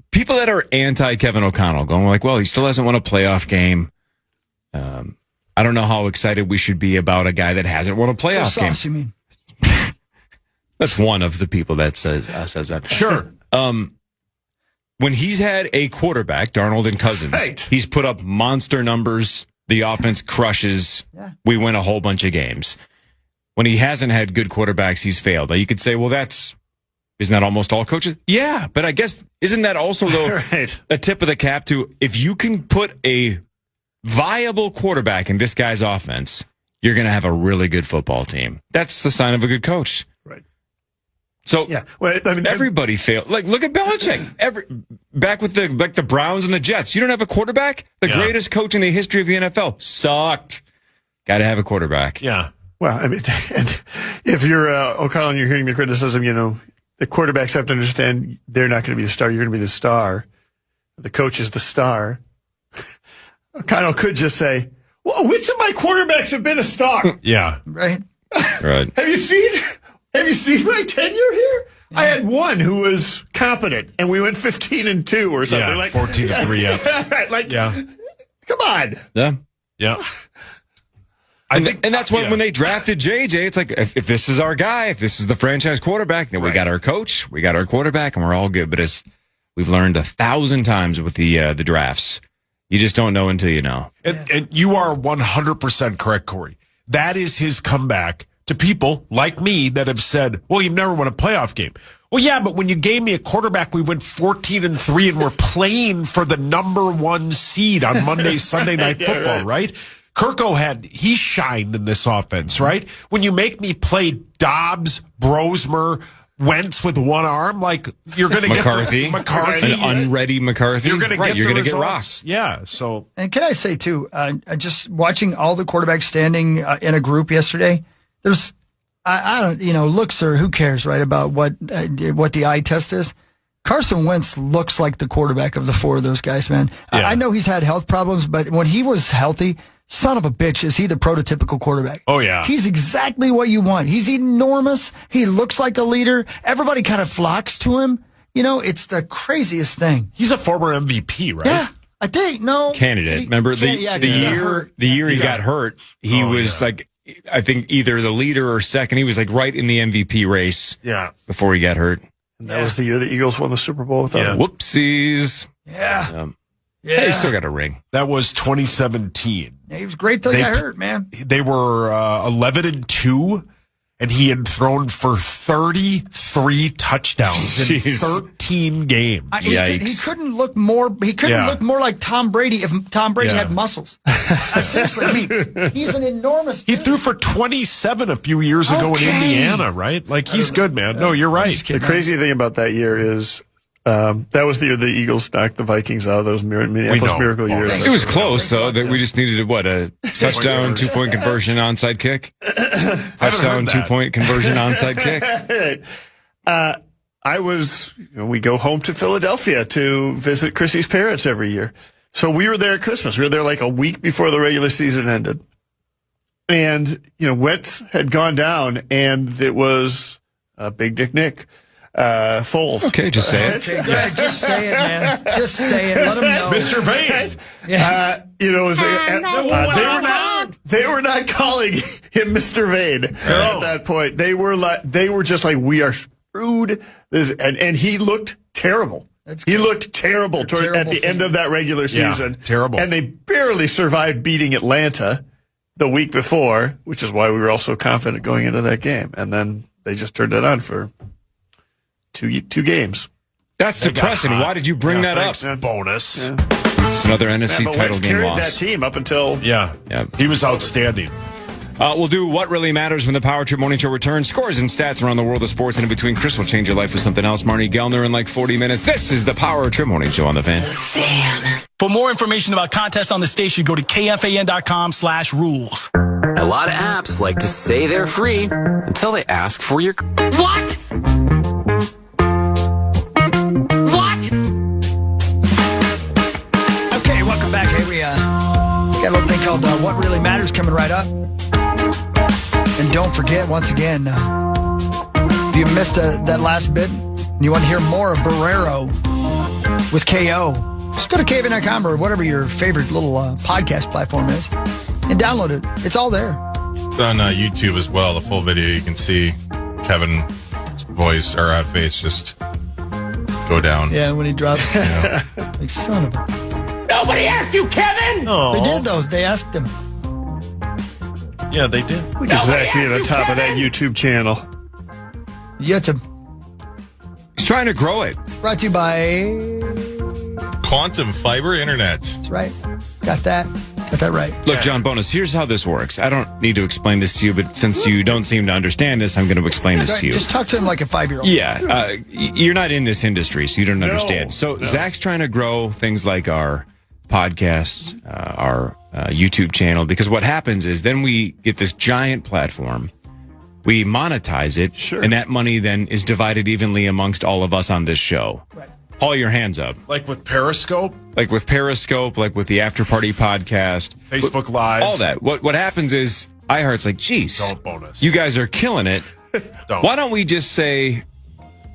People that are anti-Kevin O'Connell going like, well, he still hasn't won a playoff game. I don't know how excited we should be about a guy that hasn't won a playoff game.
You mean?
That's one of the people that says that.
Sure.
When he's had a quarterback, Darnold and Cousins, he's put up monster numbers. The offense crushes. Yeah. We win a whole bunch of games. When he hasn't had good quarterbacks, he's failed. Now, you could say, well, isn't that almost all coaches? Yeah, but I guess, isn't that also, though, a tip of the cap to, if you can put a viable quarterback in this guy's offense, you're going to have a really good football team. That's the sign of a good coach.
Right.
So, everybody failed. Like, look at Belichick. Back with the Browns and the Jets. You don't have a quarterback? The greatest coach in the history of the NFL. Sucked. Got to have a quarterback.
Yeah. Well, I mean, if you're O'Connell and you're hearing the criticism, you know, the quarterbacks have to understand they're not going to be the star. You're going to be the star. The coach is the star. O'Connell could just say, well, which of my quarterbacks have been a star?
Yeah.
Right.
Right.
Have you seen my tenure here? Yeah. I had one who was competent, and we went 15-2 or something.
Yeah,
like
14-3. Yeah.
Come on.
Yeah.
Yeah.
And that's when they drafted JJ, it's like, if this is our guy, if this is the franchise quarterback, then we got our coach, we got our quarterback, and we're all good. But as we've learned 1,000 times with the drafts, you just don't know until you know.
And you are 100% correct, Corey. That is his comeback to people like me that have said, well, you've never won a playoff game. Well, yeah, but when you gave me a quarterback, we went 14-3 and we're playing for the number 1 seed on Sunday Night Football, right? Kirko he shined in this offense, right? When you make me play Dobbs, Brosmer, Wentz with one arm, like you're going to get McCarthy,
an unready McCarthy.
You're going to get
rocks.
Yeah. So,
and can I say too, just watching all the quarterbacks standing in a group yesterday, there's, I don't, looks or who cares, right? About what the eye test is. Carson Wentz looks like the quarterback of the 4 of those guys, man. Yeah. I know he's had health problems, but when he was healthy, son of a bitch, is he the prototypical quarterback.
Oh, yeah.
He's exactly what you want. He's enormous. He looks like a leader. Everybody kind of flocks to him. It's the craziest thing.
He's a former MVP, right?
Yeah. I think, no.
Candidate. Remember the year he got hurt, he was like, I think either the leader or second. He was like right in the MVP race before he got hurt.
And that was the year the Eagles won the Super Bowl without him.
Whoopsies.
Yeah.
He still got a ring.
That was 2017.
Yeah, he was great till he got hurt, man.
They were 11-2, and he had thrown for 33 touchdowns in 13 games.
He couldn't look more. He couldn't look more like Tom Brady if Tom Brady had muscles. Seriously, I mean, he's an enormous dude.
He threw for 27 a few years ago in Indiana, right? Like, he's good, man. No, you're right.
The crazy thing about that year is That was the year the Eagles knocked the Vikings out of those Minneapolis Miracle years.
It was close, though, that we just needed a touchdown, 2-point conversion, onside kick? Touchdown, 2-point conversion, onside kick?
We go home to Philadelphia to visit Chrissy's parents every year. So we were there at Christmas. We were there like a week before the regular season ended. And, Wentz had gone down, and it was Big Dick Nick. Foles.
Okay, just say it.
Okay, Greg, just say it, man. Just say it. Let them know.
Mr. Vane.
Yeah.
They were not calling him Mr. Vane at that point. They were just like, we are screwed. And he looked terrible. He looked terrible at the end of that regular season.
Yeah, terrible.
And they barely survived beating Atlanta the week before, which is why we were all so confident going into that game. And then they just turned it on for two games.
That's depressing. Why did you bring that up?
Bonus.
Yeah.
It's another NFC title game
carried
loss.
That team up until
he was outstanding.
We'll do What Really Matters when the Power Trip Morning Show returns. Scores and stats around the world of sports and in between. Chris will change your life with something else. Marnie Gellner in like 40 minutes. This is the Power Trip Morning Show on the Fan.
For more information about contests on the station, go to KFAN.com/rules.
A lot of apps like to say they're free until they ask for your... What?
Okay, welcome back. Hey, we got a little thing called What Really Matters coming right up. And don't forget, once again, if you missed that last bit and you want to hear more of Barrero with KO, just go to KFAN.com or whatever your favorite little podcast platform is and download it. It's all there.
It's on YouTube as well. The full video, you can see Kevin's voice or face just go down.
Yeah, when he drops.
Yeah.
Like, son of a...
Nobody asked you, Kevin!
They did, though. They asked him.
Yeah, they did.
look at Zach being on top of that YouTube channel.
Yeah,
He's trying to grow it.
brought to you by...
Quantum Fiber Internet.
That's right. Got that right.
Look, John Bonus, here's how this works. I don't need to explain this to you, but since you don't seem to understand this, I'm going to explain this to you.
Just talk to him like a 5-year-old.
Yeah, you're not in this industry, so you don't understand. So Zach's trying to grow things like our podcast, our YouTube channel, because what happens is then we get this giant platform, we monetize it, and that money then is divided evenly amongst all of us on this show. Right. Haul your hands up.
Like with Periscope?
Like with Periscope, like with the After Party podcast.
Facebook Live.
All that. What happens is iHeart's like, geez,
don't bonus.
You guys are killing it. Why don't we just say,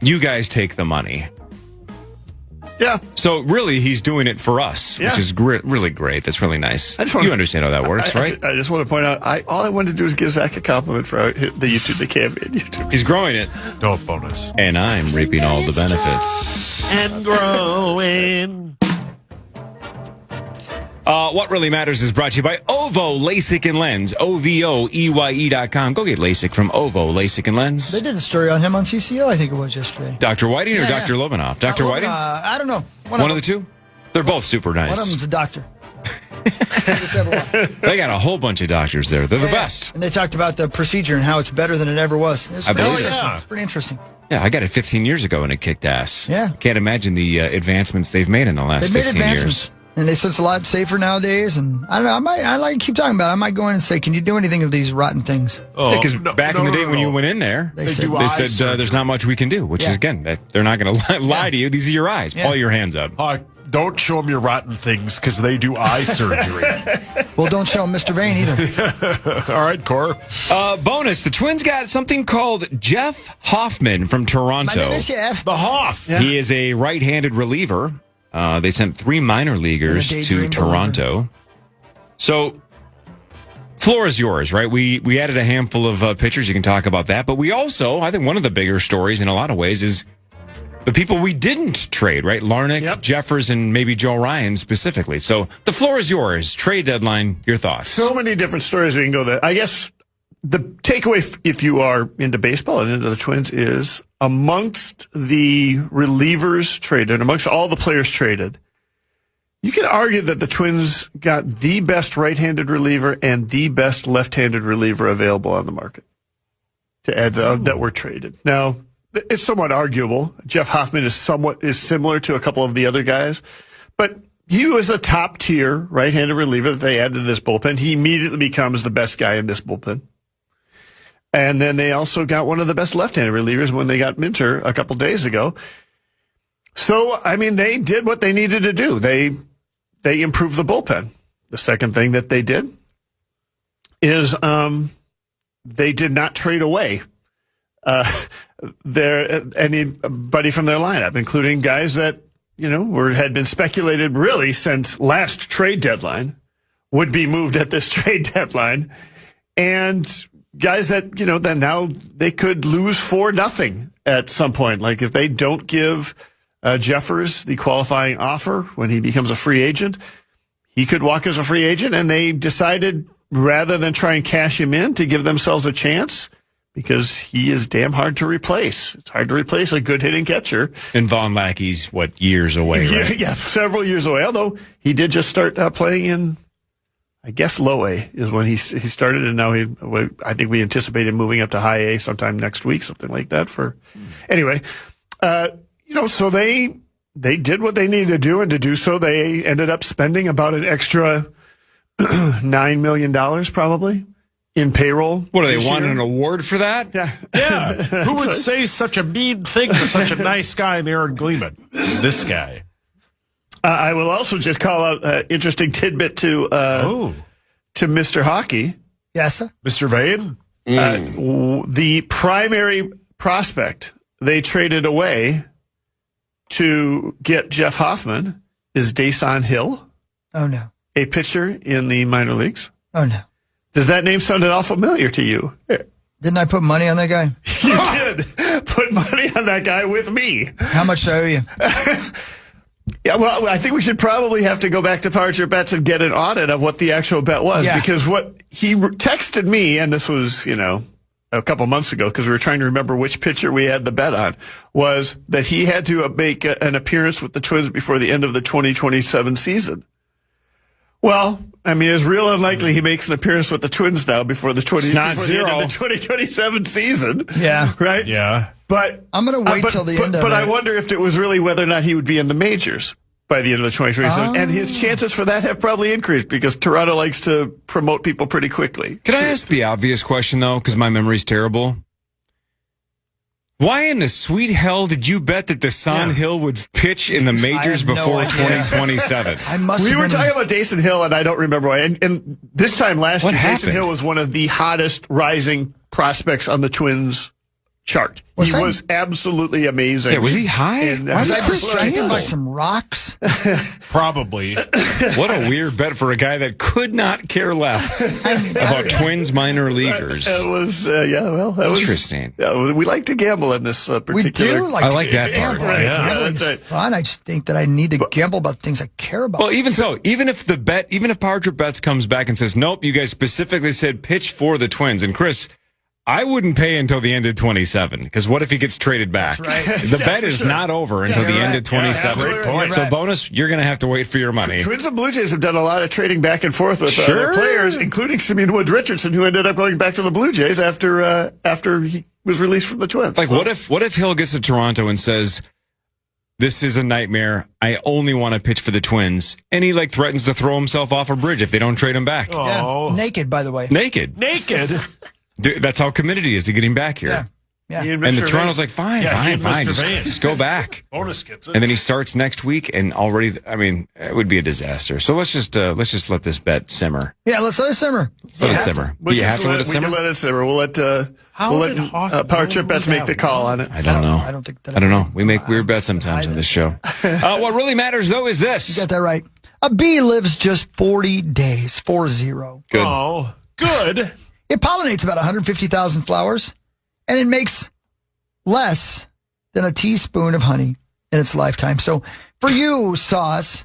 you guys take the money?
Yeah.
So really, he's doing it for us, which is really great. That's really nice. You understand how that works, right?
I just want to point out, all I wanted to do is give Zach a compliment for the YouTube, the KFAN YouTube.
He's growing it.
Don't bonus.
And I'm reaping all the benefits.
And growing.
What Really Matters is brought to you by OVO LASIK and Lens. OVOEYE.com. Go get LASIK from OVO LASIK and Lens.
They did a story on him on CCO, I think it was yesterday.
Dr. Whiting or Dr. Lobanoff? Dr. Whiting?
I don't know.
One of the two? They're both super nice.
One of them's a doctor.
They got a whole bunch of doctors there. They're the best.
And they talked about the procedure and how it's better than it ever was. It's
I believe it.
It's pretty interesting.
Yeah, I got it 15 years ago and it kicked ass.
Yeah.
Can't imagine the advancements they've made in the last 15 years.
And they said it's a lot safer nowadays. And I don't know. I like to keep talking about it. I might go in and say, can you do anything with these rotten things?
Because back in the day when you went in there, they said there's not much we can do, which is, again, they're not going to lie to you. These are your eyes. Haul your hands up.
Don't show them your rotten things because they do eye surgery.
Well, don't show them Mr. Vane either.
All right, Cor.
Bonus. The Twins got something called Jeff Hoffman from Toronto.
My name is Jeff.
The Hoff.
Yeah. He is a right-handed reliever. They sent 3 minor leaguers to Toronto. So, floor is yours, right? We added a handful of pitchers. You can talk about that. But we also, I think one of the bigger stories in a lot of ways is the people we didn't trade, right? Larnach, Jeffers, and maybe Joe Ryan specifically. So the floor is yours. Trade deadline, your thoughts.
So many different stories we can go there. I guess the takeaway, if you are into baseball and into the Twins, is amongst the relievers traded, amongst all the players traded, you can argue that the Twins got the best right-handed reliever and the best left-handed reliever available on the market to add that were traded. Now, it's somewhat arguable. Jeff Hoffman is similar to a couple of the other guys, but he was a top tier right-handed reliever that they added to this bullpen. He immediately becomes the best guy in this bullpen. And then they also got one of the best left-handed relievers when they got Minter a couple days ago. So, I mean, they did what they needed to do. They improved the bullpen. The second thing that they did is they did not trade away anybody from their lineup, including guys that had been speculated really since last trade deadline would be moved at this trade deadline, and guys that that now they could lose 4-0 at some point. Like if they don't give Jeffers the qualifying offer when he becomes a free agent, he could walk as a free agent, and they decided rather than try and cash him in to give themselves a chance, because he is damn hard to replace. It's hard to replace a good hitting catcher.
And Von Lackey's, years away, right?
Yeah, several years away. Although he did just start playing in, I guess, low A is when he started, and now I think we anticipate him moving up to high A sometime next week, something like that. Anyway, so they did what they needed to do, and to do so, they ended up spending about an extra $9 million probably in payroll.
What, do they want an award for that?
Yeah.
Who would say such a mean thing to such a nice guy in Aaron Gleeman? This guy.
I will also just call out an interesting tidbit to Mr. Hockey.
Yes, sir.
Mr. Vane?
The primary prospect they traded away to get Jeff Hoffman is Dason Hill.
Oh, no.
A pitcher in the minor leagues.
Oh, no.
Does that name sound at all familiar to you?
Didn't I put money on that guy?
You did put money on that guy with me.
How much do I owe you?
Yeah, well, I think we should probably have to go back to Power Trip Bets and get an audit of what the actual bet was. Yeah. Because what he texted me, and this was, a couple months ago, because we were trying to remember which pitcher we had the bet on, was that he had to make an appearance with the Twins before the end of the 2027 season. Well, I mean, it's real unlikely he makes an appearance with the Twins now before the end of the 2027 season.
Yeah.
Right?
Yeah.
But
I'm going to wait till the end of it.
But I wonder if it was really whether or not he would be in the majors by the end of the 2027. And his chances for that have probably increased because Toronto likes to promote people pretty quickly.
Can I ask the obvious question, though, because my memory's terrible? Why in the sweet hell did you bet that Dason Hill would pitch in the majors before 2027?
We were talking about Dason Hill, and I don't remember why. And this time last year, Dason Hill was one of the hottest rising prospects on the Twins chart. He was absolutely amazing.
Yeah, was he high?
Was I distracted by some rocks?
Probably.
What a weird bet for a guy that could not care less about Twins minor leaguers.
It was, that was
interesting.
We like to gamble in this particular.
We do like
I like that part.
Gambling's fun. I just think that I need to gamble about things I care about.
Well, even if Power Trip Bets comes back and says, nope, you guys specifically said pitch for the Twins, and Chris, I wouldn't pay until the end of 27, because what if he gets traded back?
That's right.
The bet is not over until the end of 27.
Great point.
So, bonus, you're going to have to wait for your money.
Twins and Blue Jays have done a lot of trading back and forth with their players, including Simeon Woods-Richardson, who ended up going back to the Blue Jays after he was released from the Twins.
Like, what if Hill gets to Toronto and says, this is a nightmare, I only want to pitch for the Twins, and he threatens to throw himself off a bridge if they don't trade him back?
Oh. Yeah. Naked, by the way.
Naked. Dude, that's how committed he is to getting back here.
Yeah.
And the Toronto's like, fine, just go back.
Bonus gets it.
And then he starts next week, and already, I mean, it would be a disaster. So let's just let this bet simmer.
Yeah, let's let it simmer.
Let it simmer. Do you have to let it simmer?
We can let it simmer. We'll let Power Trip Bets make the call on it.
I don't know.
I don't
know. We make weird bets sometimes on this show. What really matters, though, is this.
You got that right. A bee lives just 40 days, 40.
Good.
Oh, good.
It pollinates about 150,000 flowers, and it makes less than a teaspoon of honey in its lifetime. So for you, Sauce,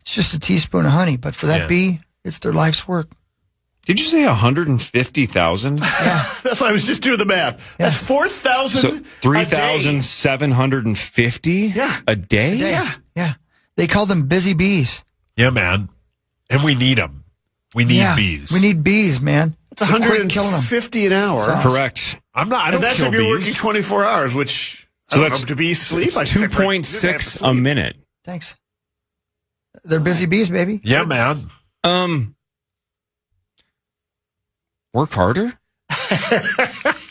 it's just a teaspoon of honey, but for that bee, it's their life's work.
Did you say 150,000?
Yeah.
That's why I was just doing the math. That's 4,000
So 3,750 a day?
Yeah. They call them busy bees.
Yeah, man. And we need them. We need bees.
We need bees, man.
It's 150 an hour.
Correct.
I don't
that's
kill
if you're
bees.
working 24 hours, which
So
I don't
that's
know, do bees sleep?
It's 2.6 a minute.
Thanks. They're busy bees, baby.
Yeah, man.
Work harder?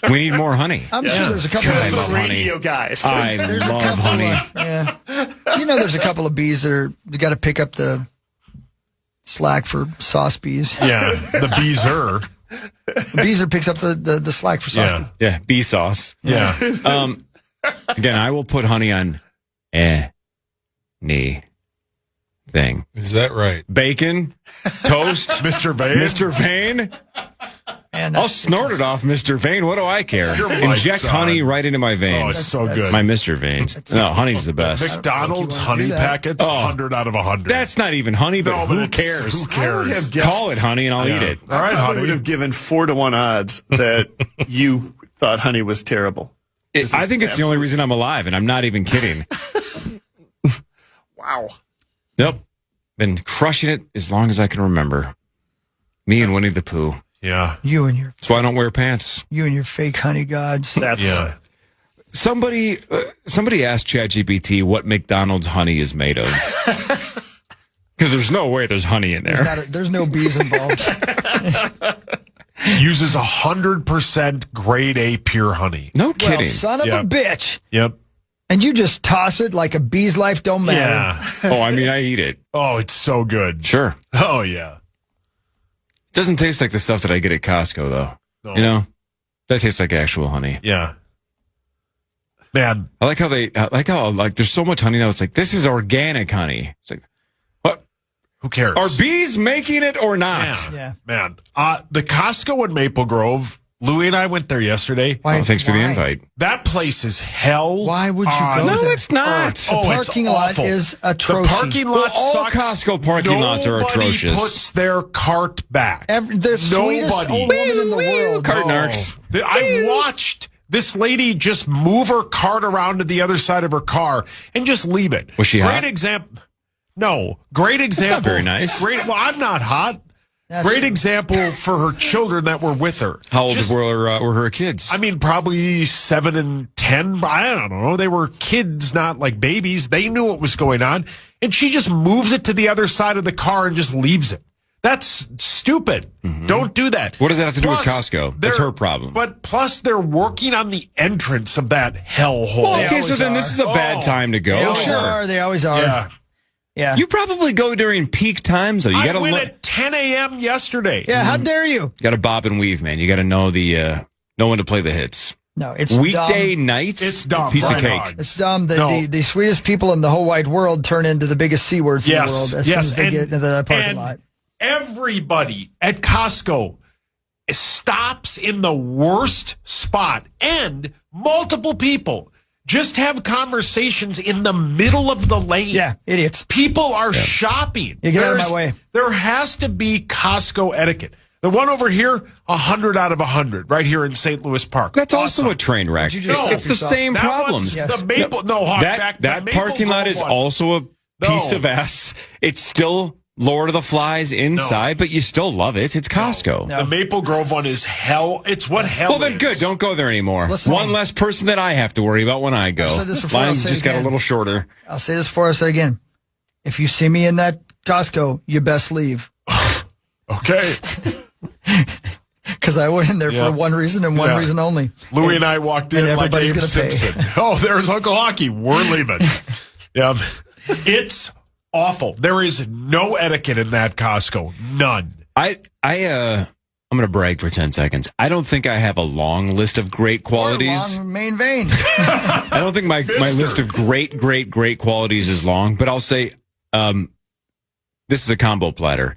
We need more honey.
I'm sure there's a couple
I
of
love
radio
honey.
guys.
I love honey.
Yeah. There's a couple of bees that they got to pick up the slack for sauce bees.
Yeah, the beezer.
Beezer picks up the slack for sauce bees.
Yeah, bee sauce.
Yeah.
Again, I will put honey on anything.
Is that right?
Bacon, toast,
Mr. Vane.
Mr. Vane.
And
I'll snort it off, Mr. Vane. What do I care?
Your
Inject
mic's
honey
on.
right into my veins.
Oh, it's so good.
My Mr. Veins. No, honey's the best.
McDonald's
wanna
honey
do that.
packets, 100 out of 100.
That's not even honey, but
No,
who
it's-
cares?
Who
I would
cares?
have guessed,
Call it honey and I'll eat it.
All right,
I probably
honey.
would have given 4-to-1 odds that you thought honey was terrible.
I think it's the only reason I'm alive, and I'm not even kidding.
Wow.
Nope. Been crushing it as long as I can remember. Me and Winnie the Pooh.
Yeah.
You and your
That's why I don't wear pants.
fake honey gods.
That's
Yeah.
Somebody asked ChatGPT what McDonald's honey is made of. Because there's no way there's honey in there.
There's no bees involved.
Uses 100% grade A pure honey.
No
Well,
kidding.
son of a
Yep.
bitch.
Yep.
And you just toss it like a bee's life don't matter.
Yeah.
Oh, I mean, I eat it.
Oh, it's so good.
Sure.
Oh, yeah.
Doesn't taste like the stuff that I get at Costco, though.
No.
You know? That tastes like actual honey.
Yeah. Man.
I like how there's so much honey now. It's like, this is organic honey. It's like, what?
Who cares?
Are bees making it or not?
Yeah.
Man. The Costco in Maple Grove, Louie and I went there yesterday.
Why?
Oh, thanks for the
Why?
invite.
That place is hell.
Why would you
on
go
No,
there?
it's not.
The
Oh, it's
parking lot
awful.
is
The
atrocious.
parking lot
all
sucks.
Costco parking lots are atrocious.
Nobody puts their cart back.
The sweetest old woman in the world.
Cart
No.
narcs.
I watched this lady just move her cart around to the other side of her car and just leave it.
Was she
Great
hot?
example. No. Great example.
not very nice.
Well, I'm not hot.
That's
Great
true.
example for her children that were with her.
How old
Just-
were her kids?
I mean, probably 7 and 10. I don't know. They were kids, not like babies. They knew what was going on. And she just moves it to the other side of the car and just leaves it. That's stupid. Don't do that.
What does that have to do with
Plus,
Costco? That's
they're-
her problem.
But plus, they're working on the entrance of that hellhole.
Well, okay, so
always
then
are.
this is a bad time to go.
They always
Sure.
are. They always are.
Yeah.
Yeah.
You probably go during peak times, though. You
I
got to
went at 10 a.m. yesterday.
Yeah, how dare you?
got to bob and weave, man. You got to know know when to play the hits.
No, it's
Weekday
dumb.
nights,
It's dumb.
piece of
Right
cake.
on.
It's dumb.
No.
The sweetest people in the whole wide world turn into the biggest C words in the world as soon as they get into the parking lot.
Everybody at Costco stops in the worst spot, and multiple people just have conversations in the middle of the lane.
Yeah, idiots.
People are shopping.
You get out of my way.
There has to be Costco etiquette. The one over here, 100 out of 100, right here in St. Louis Park.
That's
Awesome.
also a train wreck.
you just
No,
It's the
yourself?
same
That
problem.
one's
Yes.
The Maple, no, Hawk,
That
Maple
parking lot
Grove
is
one.
also a piece
No.
of ass. It's still Lord of the Flies inside, but you still love it. It's Costco.
No.
The Maple Grove one is hell. It's what hell
Well, then
is.
good. Don't go there anymore.
Listen,
One less person that I have to worry about when I go.
I've said this before, I'll
Mine
say it
just got a
again.
little shorter.
I'll say this before I say it again. If you see me in that Costco, you best leave.
Okay.
Because I went in there
Yeah.
for one reason and one
Yeah.
reason only.
Louie and I walked in
and
like
everybody's
Abe
gonna pay.
Simpson. Oh, there's Uncle Hockey. We're leaving. Yeah. It's awful. There is no etiquette in that Costco. None.
I'm going to brag for 10 seconds. I don't think I have a long list of great qualities.
Long main vein.
I don't think my
Mister.
list of great qualities is long, but I'll say this is a combo platter.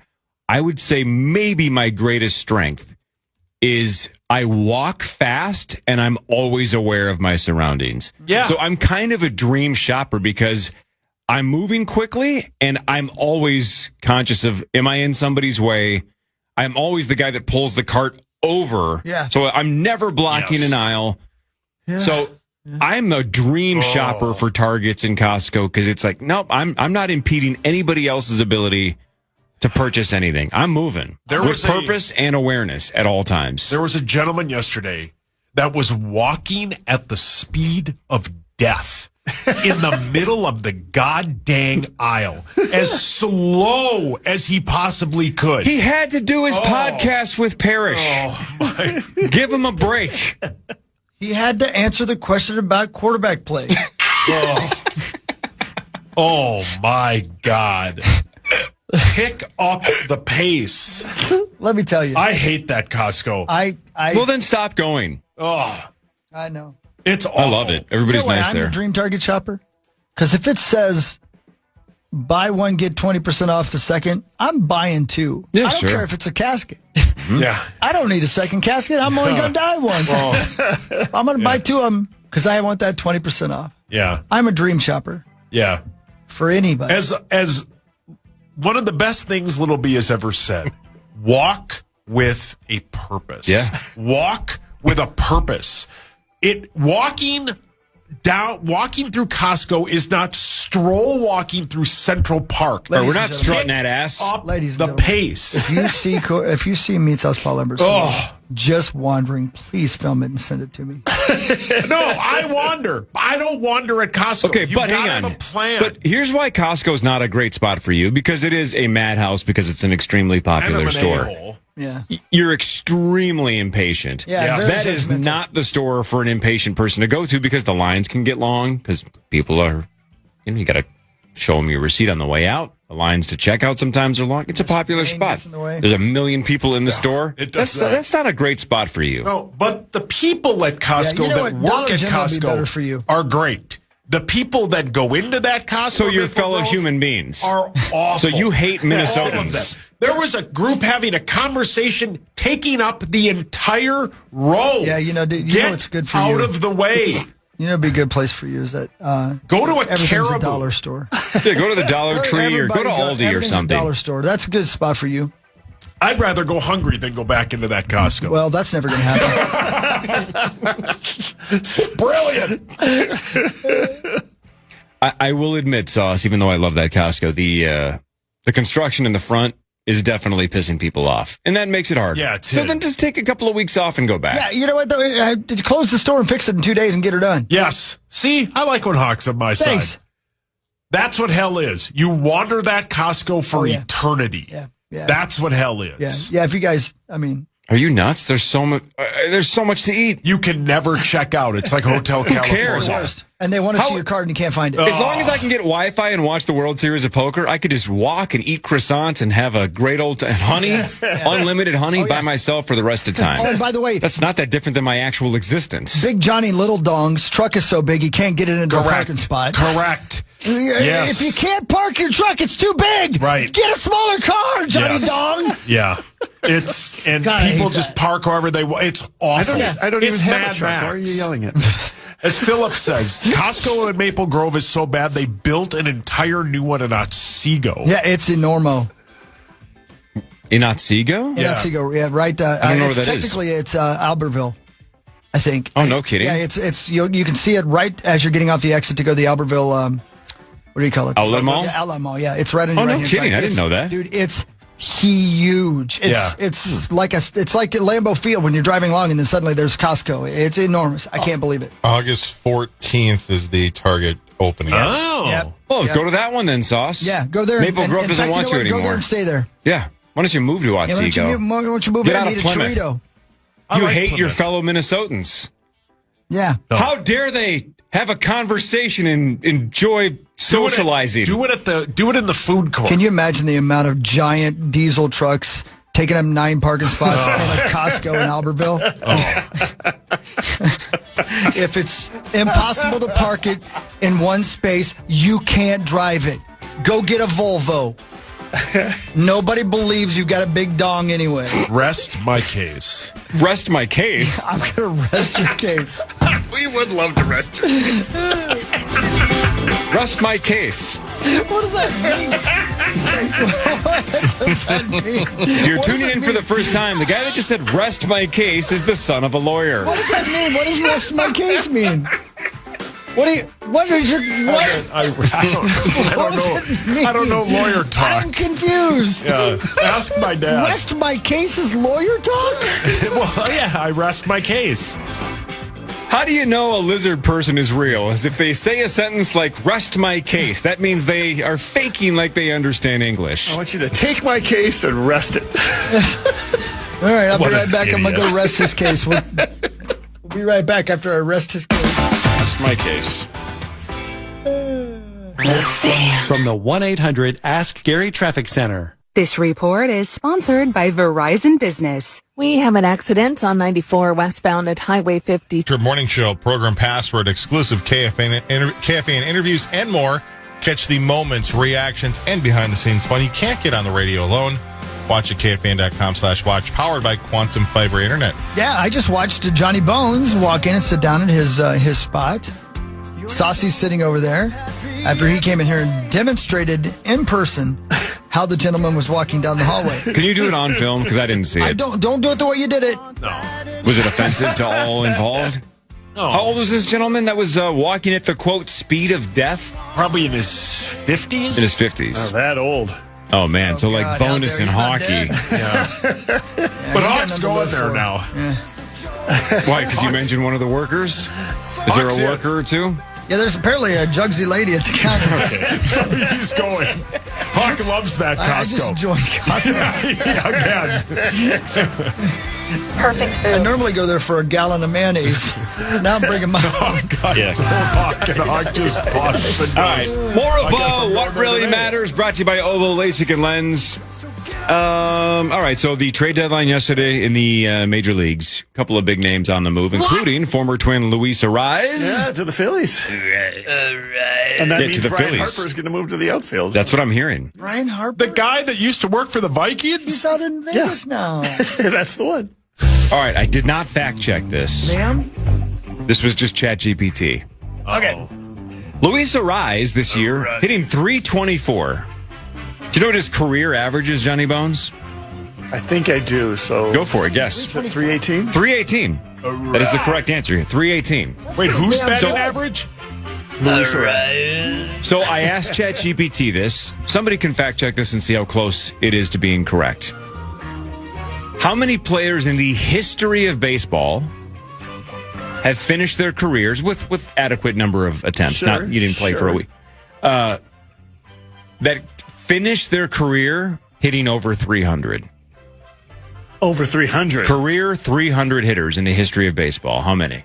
I would say maybe my greatest strength is I walk fast and I'm always aware of my surroundings.
Yeah.
So I'm kind of a dream shopper because I'm moving quickly and I'm always conscious of, am I in somebody's way? I'm always the guy that pulls the cart over.
Yeah.
So I'm never blocking
Yes.
an aisle.
Yeah.
So I'm a dream shopper for Targets and Costco because it's like, nope, I'm not impeding anybody else's ability to purchase anything. I'm moving
There
with
was
purpose and awareness at all times.
There was a gentleman yesterday that was walking at the speed of death in the middle of the goddamn aisle, as slow as he possibly could.
He had to do his podcast with Parrish.
Oh, my.
Give him a break.
He had to answer the question about quarterback play.
Oh, my God. Pick up the pace.
Let me tell you.
I hate that Costco.
Well, then stop going.
Oh,
I know.
it's awful.
I love it. Everybody's nice
I'm
there.
the dream Target shopper. Because if it says buy one, get 20% off the second, I'm buying two.
Yeah,
I don't
sure.
care if it's a casket.
Yeah.
I don't need a second casket. I'm only going to die once. I'm going to buy two of them because I want that 20% off.
Yeah.
I'm a dream shopper
Yeah.
for anybody.
As one of the best things Little B has ever said, walk with a purpose.
Yeah.
Walk with a purpose. Walking through Costco is not stroll walking through Central Park.
We're not
and
strutting that ass.
Up
Ladies and
the
gentlemen,
pace.
if you see Meats House Paul Embers just wandering, please film it and send it to me.
No, I wander. I don't wander at Costco.
Okay,
You
but hang
gotta
on.
have a plan.
But here's why Costco's not a great spot for you, because it is a madhouse, because it's an extremely
And
popular
I'm an
store.
a-hole.
Yeah.
You're extremely impatient.
Yeah, very
That is
judgmental.
not the store for an impatient person to go to, because the lines can get long, because people are, you got to show them your receipt on the way out. The lines to check out sometimes are long. It's a popular
Rain
spot.
gets in the way.
There's a million people in the store.
it does
That's not a great spot for you.
No, but the people at Costco
Yeah, you know
that
what?
work
Dollar
at
General would be better for
Costco
you.
are great. The people that go into that Costco,
So you're
Maple
fellow
Grove,
human beings.
are awful.
So you hate
All of
Minnesotans.
them. There was a group having a conversation, taking up the entire row.
Yeah, you know
Get
what's good for
out
you.
of the way.
You know, it'd be a good place for you is that
Go to a
everything's
Caribou.
a dollar store.
Yeah, go to the Dollar Tree or go to Aldi or
everything's a
something.
dollar store. That's a good spot for you.
I'd rather go hungry than go back into that Costco.
Well, that's never going to happen.
Brilliant.
I will admit, Sauce, even though I love that Costco, the construction in the front is definitely pissing people off. And that makes it hard.
Yeah, it's
So
hidden.
then just take a couple of weeks off and go back.
Yeah, you know what, though? Close the store and fix it in 2 days and get her done.
Yes. See, I like when Hawk's on my
Thanks.
side. That's what hell is. You wander that Costco for
Oh, yeah.
eternity.
Yeah, yeah.
That's what hell is.
Yeah, if you guys, I mean,
Are you nuts? There's so much to eat.
You can never check out. It's like Hotel California.
cares?
worst. And they want to see your card and you can't find it.
As long as I can get Wi-Fi and watch the World Series of Poker, I could just walk and eat croissants and have a great old honey, unlimited honey by myself for the rest of the time.
Oh, and by the way,
That's not that different than my actual existence.
Big Johnny Little Dong's truck is so big he can't get it into a parking spot.
Correct. Yes.
If you can't park your truck, it's too big.
Right.
Get a smaller car, Johnny
Yes.
Dong.
Yeah. It's and
God, I
people
hate
just
that.
park wherever they want. It's awful.
I don't even
It's
have
Mad
a truck.
Max.
Why are you yelling at?
As Philip says, Costco in Maple Grove is so bad they built an entire new one in Otsego.
Yeah, it's enormo.
In Otsego?
Yeah.
Otsego, yeah, right.
I don't know where that is.
Technically, it's Albertville, I think.
Oh, no kidding.
Yeah, it's you can see it right as you're getting off the exit to go to the Albertville. What do you call it?
Outlet Mall?
Yeah, Outlet Mall. Yeah, it's right in
Oh,
your
no
right-hand
kidding.
side.
I didn't know that.
Dude, it's huge. It's like Lambeau Field when you're driving along and then suddenly there's Costco. It's enormous. I can't believe it.
August 14th is the Target opening.
Oh.
Yeah.
Well,
Yeah.
go to that one then, Sauce.
Yeah, go there.
Maple Grove
in
doesn't
fact,
want
you know
you
what? Go there
anymore.
and stay there.
Yeah. Why don't you move to
Yeah, why
Otsego?
don't you move
Get
in
out
and
of
eat a
Plymouth.
Dorito?
You
like
hate your
Plymouth.
fellow Minnesotans.
Yeah.
How dare they have a conversation and enjoy socializing?
Do it in the food court.
Can you imagine the amount of giant diesel trucks taking up 9 parking spots in like Costco in Albertville? If it's impossible to park it in one space, you can't drive it. Go get a Volvo. Nobody believes you've got a big dong anyway.
Rest my case.
Rest my case.
I'm going to rest your case.
We would love to rest your
Rest my case.
What does that mean? What does that mean?
If you're
What does
tuning
that
in for
mean?
the first time, the guy that just said rest my case is the son of a lawyer.
What does that mean? What does rest my case mean? What is your, what?
I don't know lawyer talk.
I'm confused.
Yeah, ask my dad.
Rest my case is lawyer talk?
Well, yeah, I rest my case.
How do you know a lizard person is real? As if they say a sentence like, rest my case, that means they are faking like they understand English.
I want you to take my case and rest it.
All right, I'll be
What
right
an
back. I'm going to
idiot.
go rest his case. We'll be right back after I rest his case.
Rest my case.
From the 1-800-ASK-GARY Traffic Center.
This report is sponsored by Verizon Business.
We have an accident on 94 westbound at Highway 50.
Your morning show, program password, exclusive KFAN interviews, and more. Catch the moments, reactions, and behind-the-scenes fun you can't get on the radio alone. Watch at KFAN.com/watch, powered by Quantum Fiber Internet.
Yeah, I just watched Johnny Bones walk in and sit down at his spot. Saucy's sitting over there after he came in here and demonstrated in person how the gentleman was walking down the hallway.
Can you do it on film? Because I didn't see it.
Don't do it the way you did it.
No.
Was it offensive to all involved?
No.
How old was this gentleman that was walking at the, quote, speed of death?
Probably in his 50s?
In his 50s.
Oh, that old.
Oh, man. So, like,
God,
bonus in
how dare
hockey.
he's not dead.
Yeah. But Hawk's going there now.
Why? Because you mentioned one of the workers? Is there a worker or two?
Yeah, there's apparently a Jugsy lady at the counter.
So he's going. Hawk loves that Costco.
I just joined Costco.
Yeah, again.
Perfect food.
I normally go there for a gallon of mayonnaise. Now I'm bringing my
Oh, God.
Yeah.
Old Hawk, and Hawk just lost the
All right. More of What Really Matters, brought to you by Oval LASIK and Lens. All right, so the trade deadline yesterday in the major leagues. A couple of big names on the move, including former twin Luis Arise.
Yeah, to the Phillies. And that means
to the
Brian
Phillies.
Harper's going to move to the outfield.
That's what I'm hearing.
Brian Harper.
The guy that used to work for the Vikings?
He's out in Vegas now.
That's the one.
All right, I did not fact check this.
Ma'am?
This was just ChatGPT.
Okay.
Luis Arise this year hitting 324. Do you know what his career average is, Johnny Bones?
I think I do. So
Go for it. Guess.
318.
318. That is the correct answer. 318.
Wait, who's batting
So-
average?
So I asked ChatGPT this. Somebody can fact check this and see how close it is to being correct. How many players in the history of baseball have finished their careers with adequate number of attempts?
Sure,
Not you didn't play for a week. That finished their career hitting over 300.
Over 300.
Career 300 hitters in the history of baseball. How many?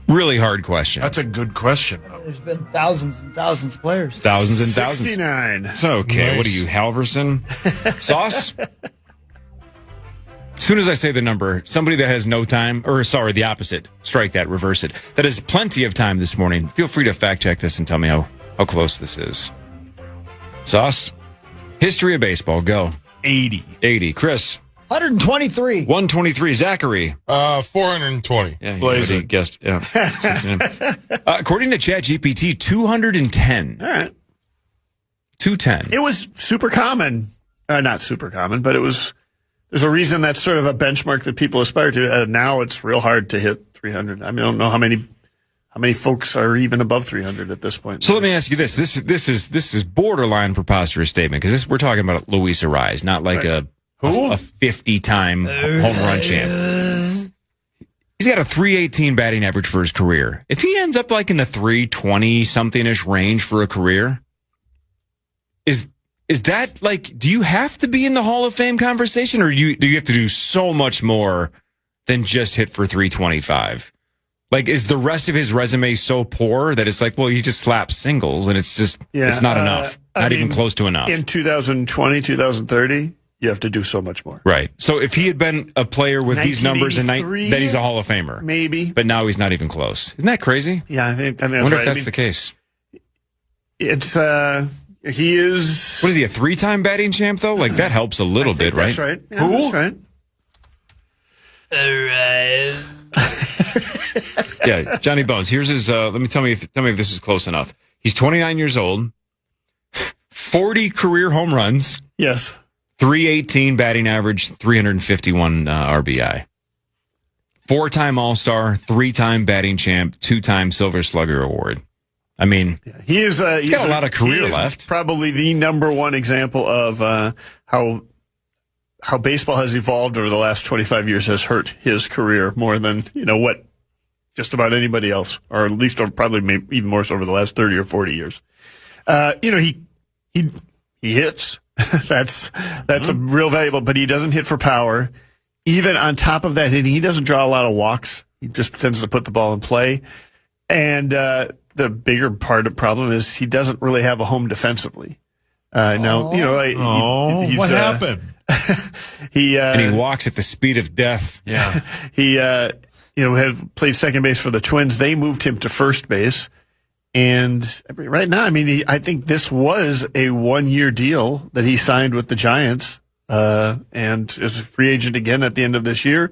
Really hard question.
That's a good question.
There's been thousands and thousands of players.
Thousands and thousands.
69.
Okay,
Nice.
what are you, Halverson? Sauce? As soon as I say the number, somebody that has no time, or sorry, the opposite, strike that, reverse it, that has plenty of time this morning, feel free to fact check this and tell me how close this is. Sauce? History of baseball, go.
80.
80. Chris?
123.
123. Zachary?
420.
Yeah,
Blaze
you guessed. Yeah. According to ChatGPT, 210.
All right.
210.
It was super common. Not super common, but there's a reason that's sort of a benchmark that people aspire to. Now it's real hard to hit 300. I mean, I don't know how many folks are even above 300 at this point.
So let me ask you this. This is borderline preposterous statement because we're talking about Luis Arise, not like a 50-time home run champ. He's got a 318 batting average for his career. If he ends up like in the 320-something-ish range for a career, is that like, do you have to be in the Hall of Fame conversation, or do you have to do so much more than just hit for 325? Like, is the rest of his resume so poor that it's like, well, he just slaps singles and it's just, it's not enough. Not even close to enough.
In 2020, 2030, you have to do so much more.
Right. So if he had been a player with these numbers, then he's a Hall of Famer.
Maybe.
But now he's not even close. Isn't that crazy?
Yeah, I think
I wonder if that's the case.
It's, he is.
What is he, a 3-time batting champ, though? Like, that helps a little bit, right?
That's right. Yeah, Who? That's right.
Yeah, Johnny Bones. Here's his. Let me tell me if this is close enough. He's 29 years old, 40 career home runs.
Yes.
318 batting average, 351 RBI. 4-time All-Star, 3-time batting champ, 2-time Silver Slugger Award. I mean,
he's
got a lot of career left.
Probably the number one example of how baseball has evolved over the last 25 years has hurt his career more than what just about anybody else, or at least probably maybe even more so over the last 30 or 40 years. He hits. That's a real valuable, but he doesn't hit for power. Even on top of that hitting, he doesn't draw a lot of walks. He just tends to put the ball in play. And the bigger part of the problem is he doesn't really have a home defensively. What
happened?
And he walks at the speed of death.
Yeah. He had played second base for the Twins. They moved him to first base. And right now, I think this was a 1-year deal that he signed with the Giants, and is a free agent again at the end of this year.